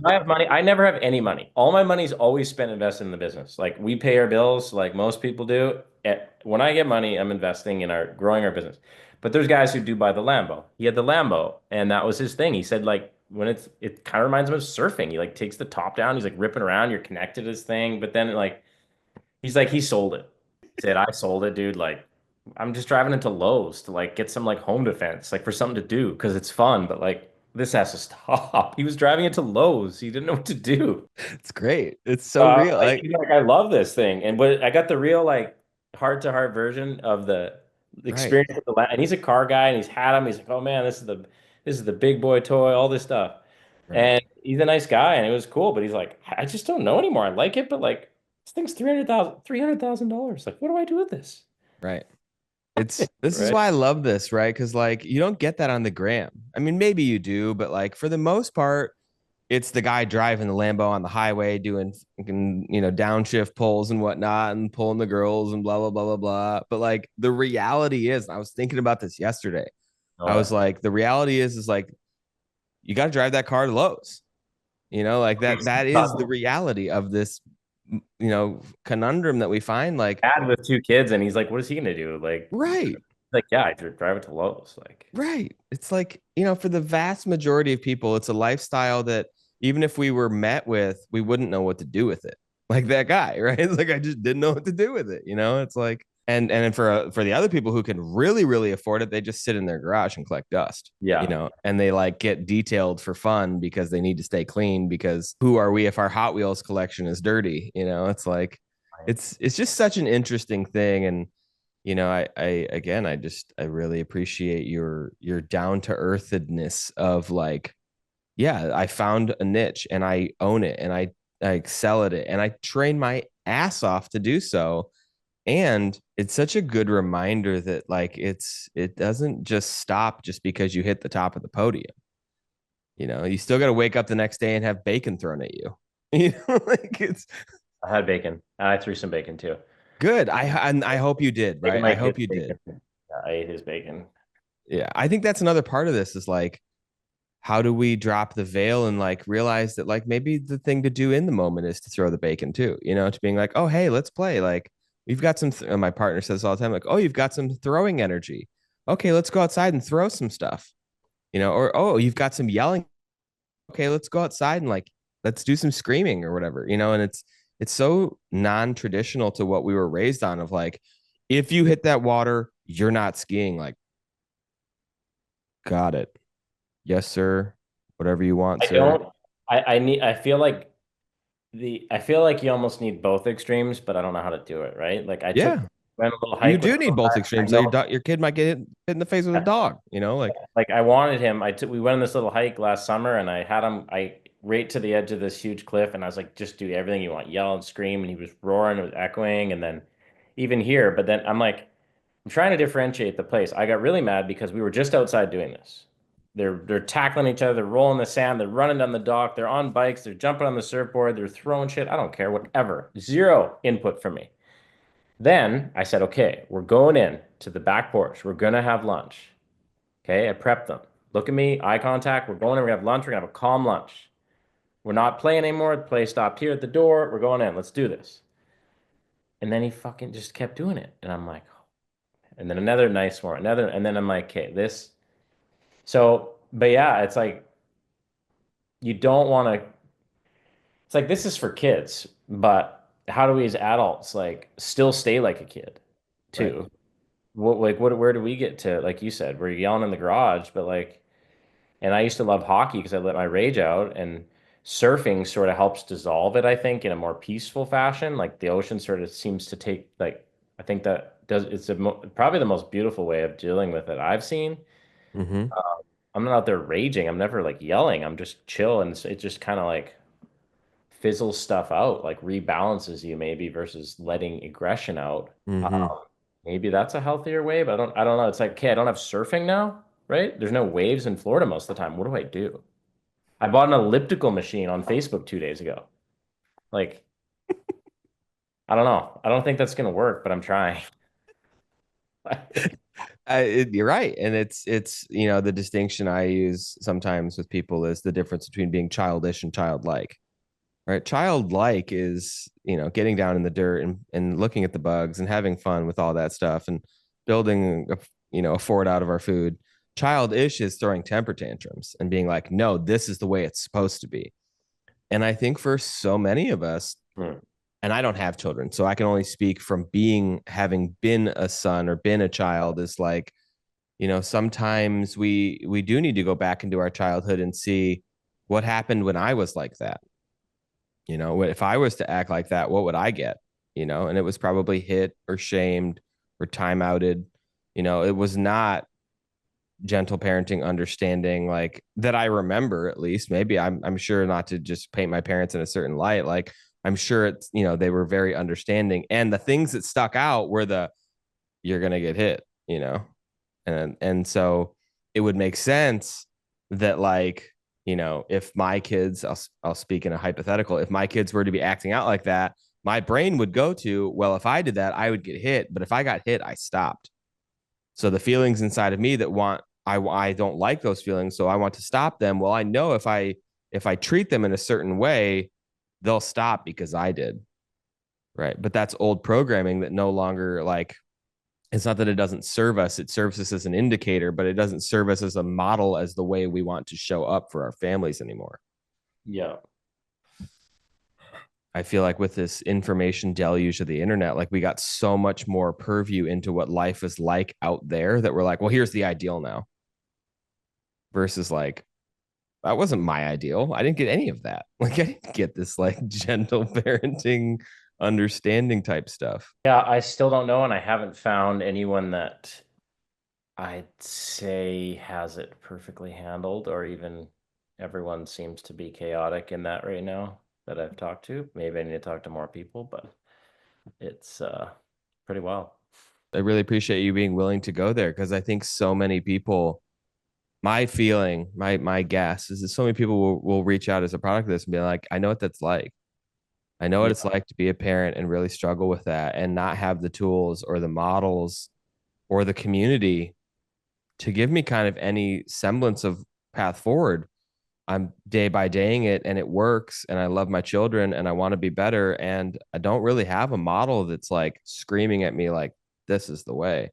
I have money. I never have any money. All my money's always spent invested in the business. Like, we pay our bills like most people do. When I get money, I'm investing in growing our business. But there's guys who do buy the Lambo. He had the Lambo, and that was his thing. He said, like, it kind of reminds him of surfing. He like takes the top down, he's like ripping around, you're connected to his thing, but then like he's like he sold it. He said, I sold it, dude. Like I'm just driving into Lowe's to like get some like home defense, like for something to do because it's fun, but like this has to stop. He was driving into Lowe's. He didn't know what to do. It's great. It's so real. Like, he's like, I love this thing. And what I got the real like heart to heart version of the Right, experience with the and he's a car guy and he's had him. He's like, oh man, this is the big boy toy, all this stuff. right, And he's a nice guy and it was cool, but he's like, I just don't know anymore. I like it, but like this thing's $300,000. Like, what do I do with this? right. This is Right. why I love this, right? Because like you don't get that on the gram. I mean, maybe you do, but like for the most part, it's the guy driving the Lambo on the highway doing downshift pulls and whatnot and pulling the girls and blah blah blah blah blah. But like the reality is, I was thinking about this yesterday. I Oh, was like, the reality is like you got to drive that car to Lowe's. Like that is the reality of this conundrum that we find. Like, dad with two kids and he's like, what is he gonna do? right. Like, yeah, I drive it to Lowe's. Like, Right. It's like, for the vast majority of people, it's a lifestyle that even if we were met with, we wouldn't know what to do with it. Like that guy, right? It's like I just didn't know what to do with it. It's like and then for the other people who can really really afford it, they just sit in their garage and collect dust. yeah. And they like get detailed for fun because they need to stay clean because who are we if our Hot Wheels collection is dirty? It's like it's just such an interesting thing and I again, I really appreciate your down to earthedness of like, yeah, I found a niche and I own it and I excel at it and I train my ass off to do so. And it's such a good reminder that like it doesn't just stop just because you hit the top of the podium. You still got to wake up the next day and have bacon thrown at you. Like it's I had bacon. I threw some bacon too. good. I hope you did, Bacon right? I like his hope you did. bacon. Yeah, I ate his bacon. Yeah, I think that's another part of this is like how do we drop the veil and like realize that like maybe the thing to do in the moment is to throw the bacon too, to being like, oh hey, let's play. Like we've got some my partner says all the time, like, oh, you've got some throwing energy. Okay, let's go outside and throw some stuff, or oh, you've got some yelling. Okay, let's go outside and like let's do some screaming or whatever, and it's so non-traditional to what we were raised on of like, if you hit that water, you're not skiing. Like, got it. Yes, sir. Whatever you want, I sir. don't. I need. I feel like you almost need both extremes, but I don't know how to do it. Right? Like I took Yeah, went a little you hike with. do need both I extremes. So know. your kid might get hit in the face with a dog. Like Like I wanted him. We went on this little hike last summer, and I had him. I right to the edge of this huge cliff, and I was like, just do everything you want, yell and scream, and he was roaring, it was echoing, and then even here. But then I'm like, I'm trying to differentiate the place. I got really mad because we were just outside doing this. They're tackling each other, they're rolling the sand, they're running down the dock, they're on bikes, they're jumping on the surfboard, they're throwing shit. I don't care, whatever. Zero input from me. Then I said, okay, we're going in to the back porch. We're gonna have lunch. Okay, I prepped them. Look at me, eye contact. We're going in, we're gonna have lunch, we're gonna have a calm lunch. We're not playing anymore. The play stopped here at the door. We're going in. Let's do this. And then he fucking just kept doing it. And I'm like, and then another nice one, another, and then I'm like, okay, this. So, but yeah, it's like you don't want to. It's like this is for kids, but how do we as adults like still stay like a kid right. too? Where do we get to? Like you said, we're yelling in the garage, but like, and I used to love hockey because I let my rage out, and surfing sort of helps dissolve it, I think, in a more peaceful fashion. Like the ocean sort of seems to take like I think that does it's probably the most beautiful way of dealing with it I've seen. Mm-hmm. I'm not out there raging. I'm never like yelling. I'm just chill, and it just kind of like fizzles stuff out, like rebalances you maybe versus letting aggression out. Mm-hmm. Maybe that's a healthier way, but I don't know. It's like, okay, I don't have surfing now, right? There's no waves in Florida most of the time. What do I do? I bought an elliptical machine on Facebook 2 days ago. Like, I don't know. I don't think that's gonna work, but I'm trying. You're right, and it's the distinction I use sometimes with people is the difference between being childish and childlike. Right, childlike is getting down in the dirt and looking at the bugs and having fun with all that stuff and building a fort out of our food. childish is throwing temper tantrums and being like, no, this is the way it's supposed to be. And I think for so many of us, Hmm. and I don't have children, so I can only speak from having been a son or been a child, is like, sometimes we do need to go back into our childhood and see what happened when I was like that. If I was to act like that, what would I get? And it was probably hit or shamed or time outed. It was not gentle parenting understanding like that I remember, at least. Maybe I'm sure, not to just paint my parents in a certain light, like I'm sure it's, they were very understanding, and the things that stuck out were the you're going to get hit, and so it would make sense that, like, if my kids, I'll speak in a hypothetical, if my kids were to be acting out like that, my brain would go to, well, if I did that, I would get hit, but if I got hit, I stopped. So the feelings inside of me that I don't like those feelings, so I want to stop them. Well, I know if I treat them in a certain way, they'll stop because I did. Right. But that's old programming that no longer, like, it's not that it doesn't serve us, it serves us as an indicator, but it doesn't serve us as a model, as the way we want to show up for our families anymore. Yeah. I feel like with this information deluge of the internet, like, we got so much more purview into what life is like out there, that we're like, well, here's the ideal now, versus like, that wasn't my ideal. I didn't get any of that. Like, I didn't get this like gentle parenting, understanding type stuff. Yeah, I still don't know, and I haven't found anyone that I'd say has it perfectly handled, or even everyone seems to be chaotic in that right now that I've talked to. Maybe I need to talk to more people, but it's pretty wild. I really appreciate you being willing to go there, because I think so many people, my feeling, my guess is that so many people will reach out as a product of this and be like, I know what that's like. I know what it's Yeah. like to be a parent and really struggle with that, and not have the tools or the models or the community to give me kind of any semblance of path forward. I'm day by daying it, and it works, and I love my children, and I want to be better, and I don't really have a model that's like screaming at me like, this is the way.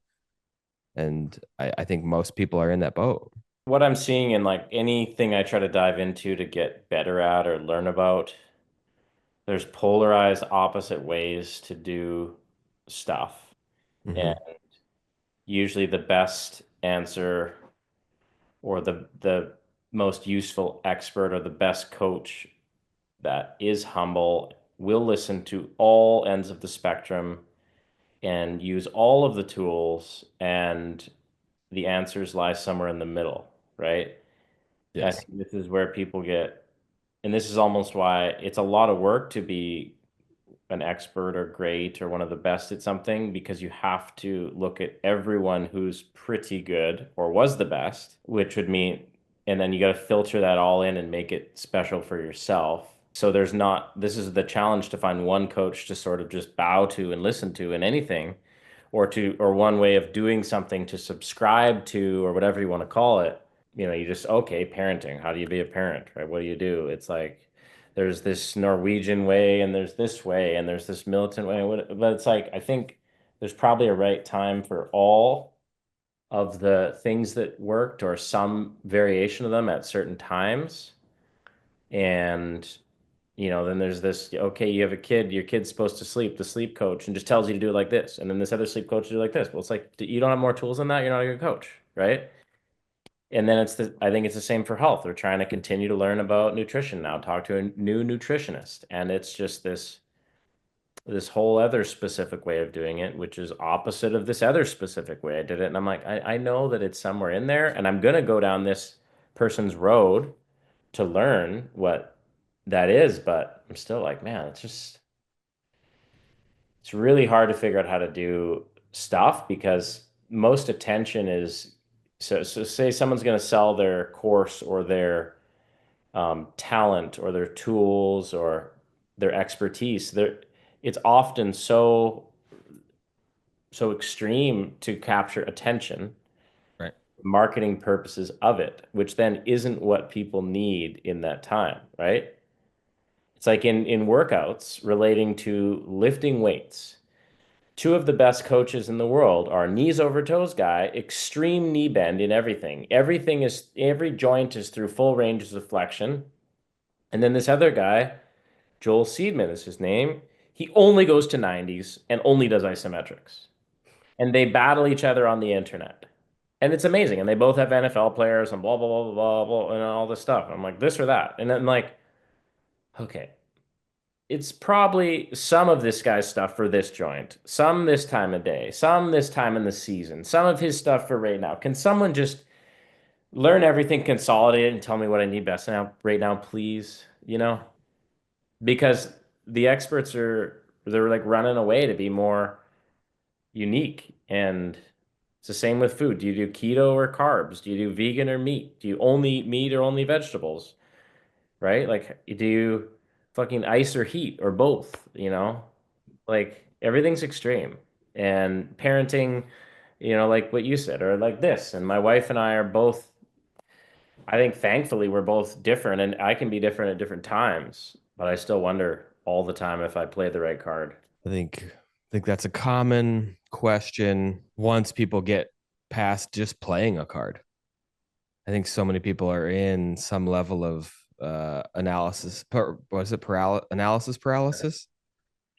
And I think most people are in that boat. What I'm seeing in like anything I try to dive into to get better at or learn about, there's polarized opposite ways to do stuff. And Mm-hmm. usually the best answer, or the most useful expert, or the best coach that is humble, will listen to all ends of the spectrum and use all of the tools, and the answers lie somewhere in the middle, right? I Yes. think this is where people get, and this is almost why it's a lot of work to be an expert or great or one of the best at something, because you have to look at everyone who's pretty good or was the best, which would mean, and then you got to filter that all in and make it special for yourself. So there's not, this is the challenge, to find one coach to sort of just bow to and listen to in anything, or one way of doing something to subscribe to, or whatever you want to call it. You just, okay, parenting. How do you be a parent, right? What do you do? It's like there's this Norwegian way, and there's this way, and there's this militant way. But it's like, I think there's probably a right time for all of the things that worked, or some variation of them at certain times. And then there's this, okay, you have a kid, your kid's supposed to sleep, the sleep coach, and just tells you to do it like this. And then this other sleep coach to do it like this. Well, it's like, you don't have more tools than that, you're not a good coach, right? And then I think it's the same for health. We're trying to continue to learn about nutrition now, talk to a new nutritionist. And it's just this whole other specific way of doing it, which is opposite of this other specific way I did it. And I'm like, I know that it's somewhere in there, and I'm gonna go down this person's road to learn what that is, but I'm still like, man, it's really hard to figure out how to do stuff, because most attention is, so say someone's going to sell their course, or their talent, or their tools, or their expertise. It's often so extreme to capture attention, Right. marketing purposes of it, which then isn't what people need in that time, right? It's like in workouts relating to lifting weights. Two of the best coaches in the world are knees over toes guy, extreme knee bend in everything. Every joint is through full ranges of flexion. And then this other guy, Joel Seedman is his name. He only goes to 90s and only does isometrics. And they battle each other on the internet. And it's amazing. And they both have NFL players and blah, blah, blah, blah, blah, and all this stuff. I'm like, this or that. And then, like, okay, it's probably some of this guy's stuff for this joint, some this time of day, some this time in the season, some of his stuff for right now. Can someone just learn everything, consolidate it, and tell me what I need best now, right now, please? Because the experts they're like running away to be more unique. And it's the same with food. Do you do keto or carbs? Do you do vegan or meat? Do you only eat meat or only vegetables? Right? Like, do you fucking ice or heat or both? Like everything's extreme. And parenting, like what you said, or like this. And my wife and I are both, I think thankfully we're both different and I can be different at different times, but I still wonder all the time if I played the right card. I think that's a common question once people get past just playing a card. I think so many people are in some level of analysis. Was it analysis paralysis?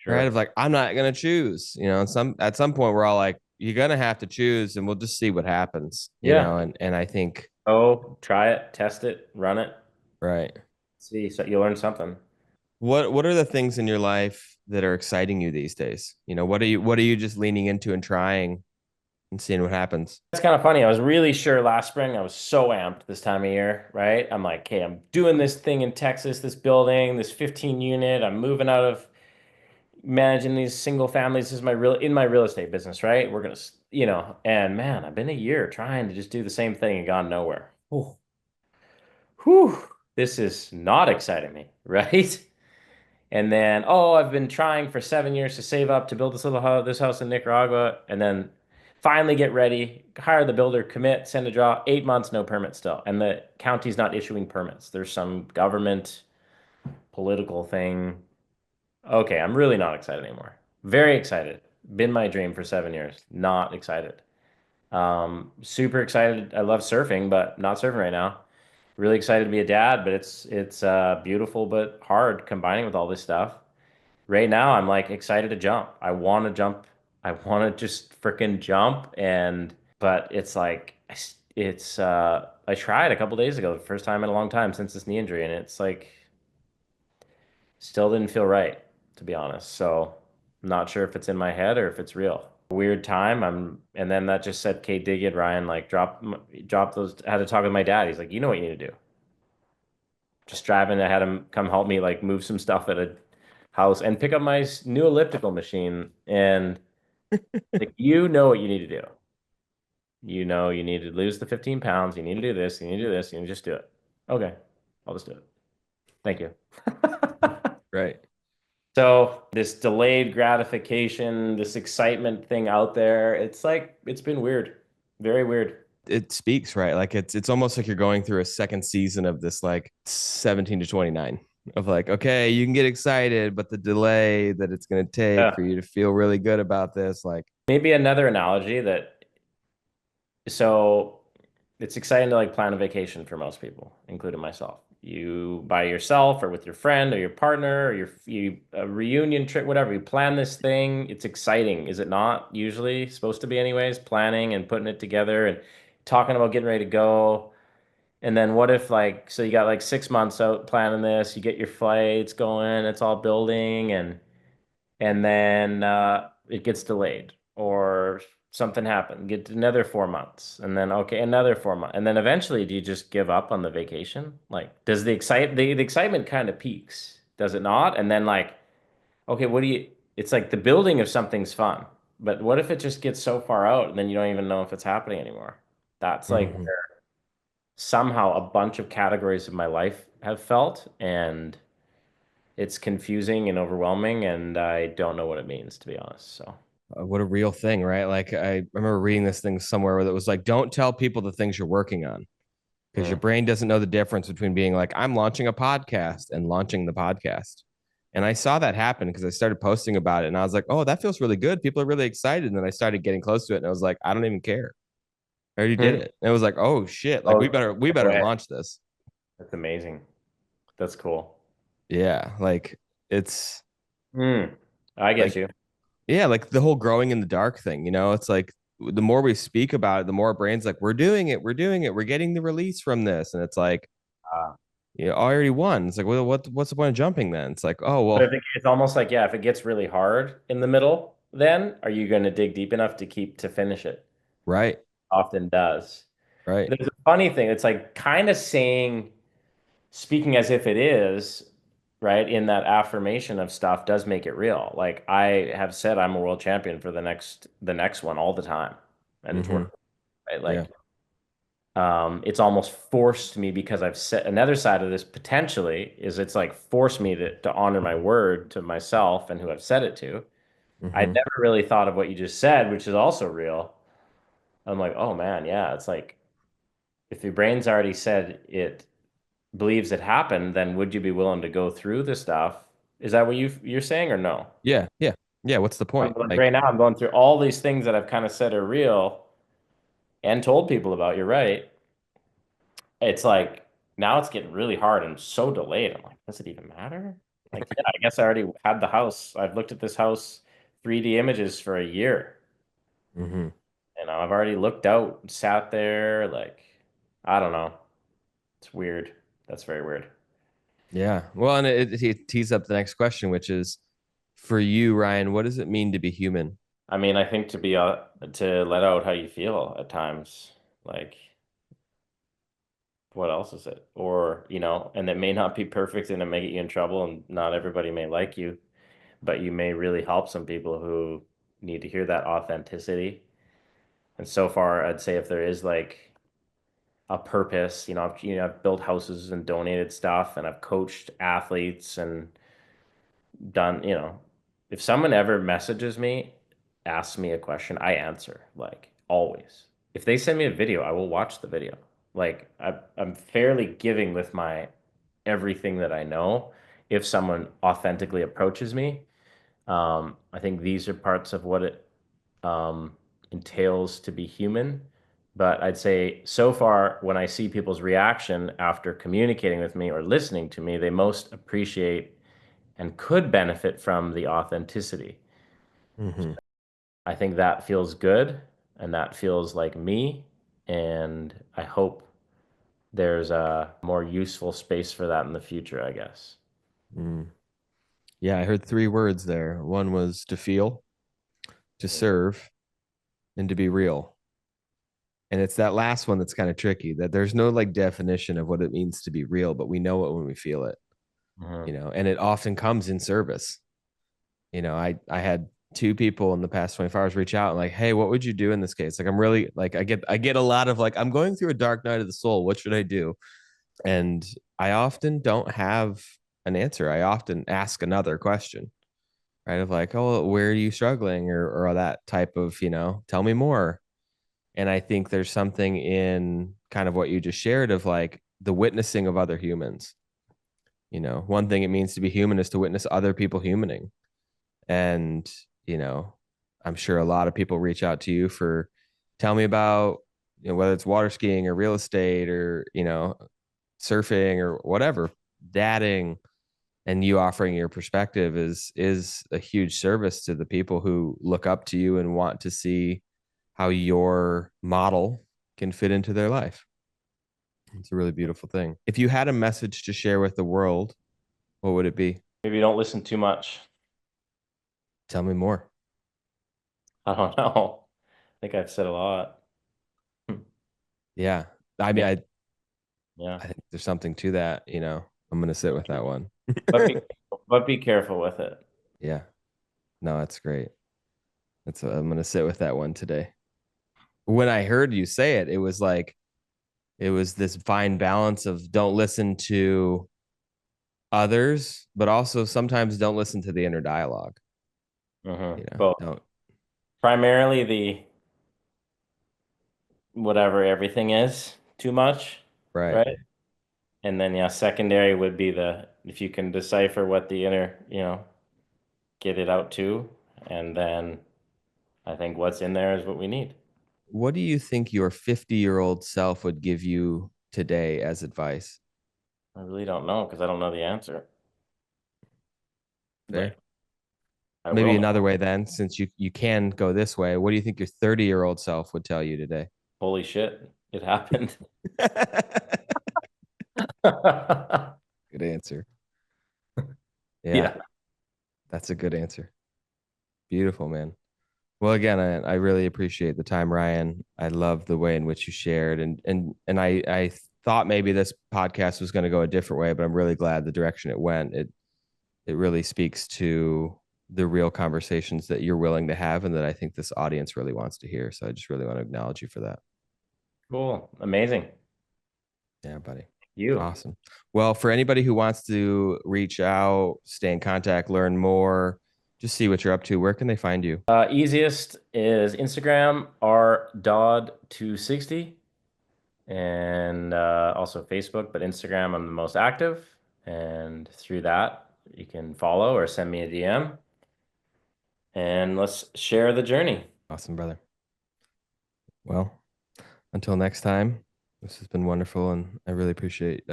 Right? Sure. Of like, I'm not gonna choose. At some point we're all like, you're gonna have to choose, and we'll just see what happens. Yeah. And I think Oh, try it, test it, run it, right. see, so you learn something. What are the things in your life that are exciting you these days? What are you just leaning into and trying and seeing what happens? It's kind of funny. I was really sure last spring. I was so amped this time of year, right? I'm like, hey, I'm doing this thing in Texas, this building, this 15 unit. I'm moving out of managing these single families. This is my real estate business, right? We're gonna, and man, I've been a year trying to just do the same thing and gone nowhere. Oh, whew, this is not exciting me, right? And then, oh, I've been trying for 7 years to save up to build this house in Nicaragua, and then finally get ready, hire the builder, commit, send a draw. 8 months, no permit still, and the county's not issuing permits. There's some government political thing. Okay, I'm really not excited anymore. Very excited. Been my dream for 7 years. Not excited. Super excited. I love surfing, but not surfing right now. Really excited to be a dad, but it's beautiful but hard combining with all this stuff. Right now, I'm like excited to jump. I want to jump. I want to just freaking jump. But it's like, I tried a couple days ago, the first time in a long time since this knee injury, and it's like, still didn't feel right, to be honest. So, I'm not sure if it's in my head or if it's real. Weird time. And then that just said, "Okay, dig it, Ryan. Like, drop those." I had to talk with my dad. He's like, "You know what you need to do." Just driving, I had him come help me like move some stuff at a house and pick up my new elliptical machine. And like, you know what you need to do. You need to lose the 15 pounds. You need to do this. You need to do this. You need to just do it. Okay, I'll just do it. Thank you. Right. So this delayed gratification, this excitement thing out there, it's like it's been weird, very weird. It speaks, right? Like it's almost like you're going through a second season of this like 17 to 29 of like, okay, you can get excited, but the delay that it's going to take Yeah. for you to feel really good about this, like, Maybe another analogy that so it's exciting to like plan a vacation for most people, including myself. You by yourself or with your friend or your partner or a reunion trip, whatever. You plan this thing. It's exciting, is it not? Usually supposed to be anyways, planning and putting it together and talking about getting ready to go. And then what if like so you got like 6 months out planning this, you get your flights going, it's all building and then it gets delayed or something happened. Get another 4 months, and then okay, another 4 months, and then eventually, do you just give up on the vacation? Like, does the excitement kind of peaks? Does it not? And then like, okay, what do you? It's like the building of something's fun, but what if it just gets so far out, and then you don't even know if it's happening anymore? That's like mhm. where somehow a bunch of categories of my life have felt, and it's confusing and overwhelming, and I don't know what it means, to be honest. So. What a real thing, right? Like I remember reading this thing somewhere where it was like, don't tell people the things you're working on because your Mm. brain doesn't know the difference between being like, I'm launching a podcast and launching the podcast. And I saw that happen because I started posting about it and I was like, oh, that feels really good. People are really excited. And then I started getting close to it and I was like, I don't even care. I already did Hmm. it. And it was like, oh shit. Like Oh, we right better away. launch this. That's amazing. That's cool. Yeah. Like it's Hmm. I get like, you. yeah, like the whole growing in the dark thing, it's like the more we speak about it, the more our brain's like, we're doing it, we're doing it, we're getting the release from this. And it's like, Uh, I already won. It's like, well, what's the point of jumping then? It's like, oh, but if well, it's almost like, yeah, if it gets really hard in the middle, then are you going to dig deep enough to finish it? right, Often does. right. There's a funny thing. It's like kind of speaking as if it is, right? In that affirmation of stuff does make it real. Like I have said, I'm a world champion for the next one all the time, and it's Mm-hmm. working, right? Yeah. Like, it's almost forced me because I've said another side of this potentially is it's like forced me to honor my word to myself and who I've said it to. I'd Mm-hmm. never really thought of what you just said, which is also real. I'm like, oh man, yeah, it's like if your brain's already said it believes it happened, then would you be willing to go through the stuff? Is that what you're saying or no? Yeah. Yeah. Yeah. What's the point? Like Like, right now, I'm going through all these things that I've kind of said are real and told people about. You're right. It's like now it's getting really hard and so delayed. I'm like, does it even matter? Like, yeah, I guess I already had the house. I've looked at this house 3D images for a year. mm-hmm. I've already looked out, sat there, like, I don't know. It's weird. That's very weird. Yeah. Well, and it tees up the next question, which is for you, Ryan, what does it mean to be human? I mean, I think to let out how you feel at times, like what else is it? Or, and it may not be perfect and it may get you in trouble and not everybody may like you, but you may really help some people who need to hear that authenticity. And so far, I'd say if there is like a purpose, I've built houses and donated stuff and I've coached athletes and done, if someone ever messages me, asks me a question, I answer, like always. If they send me a video, I will watch the video. Like I'm fairly giving with my everything that I know. If someone authentically approaches me, I think these are parts of what it entails to be human. But I'd say so far, when I see people's reaction after communicating with me or listening to me, they most appreciate and could benefit from the authenticity. Mm-hmm. I think that feels good and that feels like me. And I hope there's a more useful space for that in the future, I guess. Mm. Yeah, I heard three words there. One was to feel, to serve, and to be real. And it's that last one that's kind of tricky, that there's no like definition of what it means to be real, but we know it when we feel it, Mhm. and it often comes in service. I had two people in the past 24 hours reach out and like, hey, what would you do in this case? Like, I'm really like, I get a lot of like, I'm going through a dark night of the soul. What should I do? And I often don't have an answer. I often ask another question, right? Of like, oh, where are you struggling, or that type of, tell me more. And I think there's something in kind of what you just shared of like the witnessing of other humans. One thing it means to be human is to witness other people humaning. And, you know, I'm sure a lot of people reach out to you for tell me about, whether it's water skiing or real estate or, surfing or whatever, dating, and you offering your perspective is a huge service to the people who look up to you and want to see how your model can fit into their life. It's a really beautiful thing. If you had a message to share with the world, what would it be? Maybe don't listen too much. Tell me more. I don't know. I think I've said a lot. Hmm. Yeah. I mean, Yeah, I yeah. think there's something to that, I'm going to sit with that one. But be but be careful with it. Yeah. No, that's great. I'm going to sit with that one today. When I heard you say it, it was like, it was this fine balance of don't listen to others, but also sometimes don't listen to the inner dialogue. Both. Don't. Primarily the whatever everything is too much, Right. right? And then yeah, secondary would be the if you can decipher what the inner, get it out to, and then I think what's in there is what we need. What do you think your 50-year-old self would give you today as advice? I really don't know because I don't know the answer, Fair. but I will Maybe another know. way then, since you can go this way, what do you think your 30-year-old self would tell you today? Holy shit, it happened. Good answer. Yeah, Yeah. that's a good answer. Beautiful, man. Well, again, I really appreciate the time, Ryan. I love the way in which you shared, and I thought maybe this podcast was going to go a different way, but I'm really glad the direction it went. It really speaks to the real conversations that you're willing to have, and that I think this audience really wants to hear. So I just really want to acknowledge you for that. Cool. Amazing. Yeah, buddy. You. Awesome. Well, for anybody who wants to reach out, stay in contact, learn more, just see what you're up to, where can they find you? Easiest is Instagram, rdodd260, and also Facebook, but Instagram, I'm the most active. And through that, you can follow or send me a DM, and let's share the journey. Awesome, brother. Well, until next time, this has been wonderful, and I really appreciate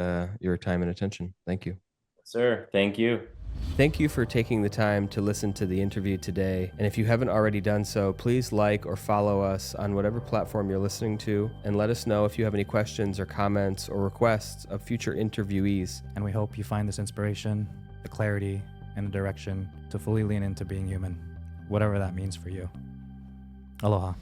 your time and attention. Thank you. Sir, thank you. Thank you for taking the time to listen to the interview today. And if you haven't already done so, please like or follow us on whatever platform you're listening to, and let us know if you have any questions or comments or requests of future interviewees. And we hope you find this inspiration, the clarity, and the direction to fully lean into being human, whatever that means for you. Aloha.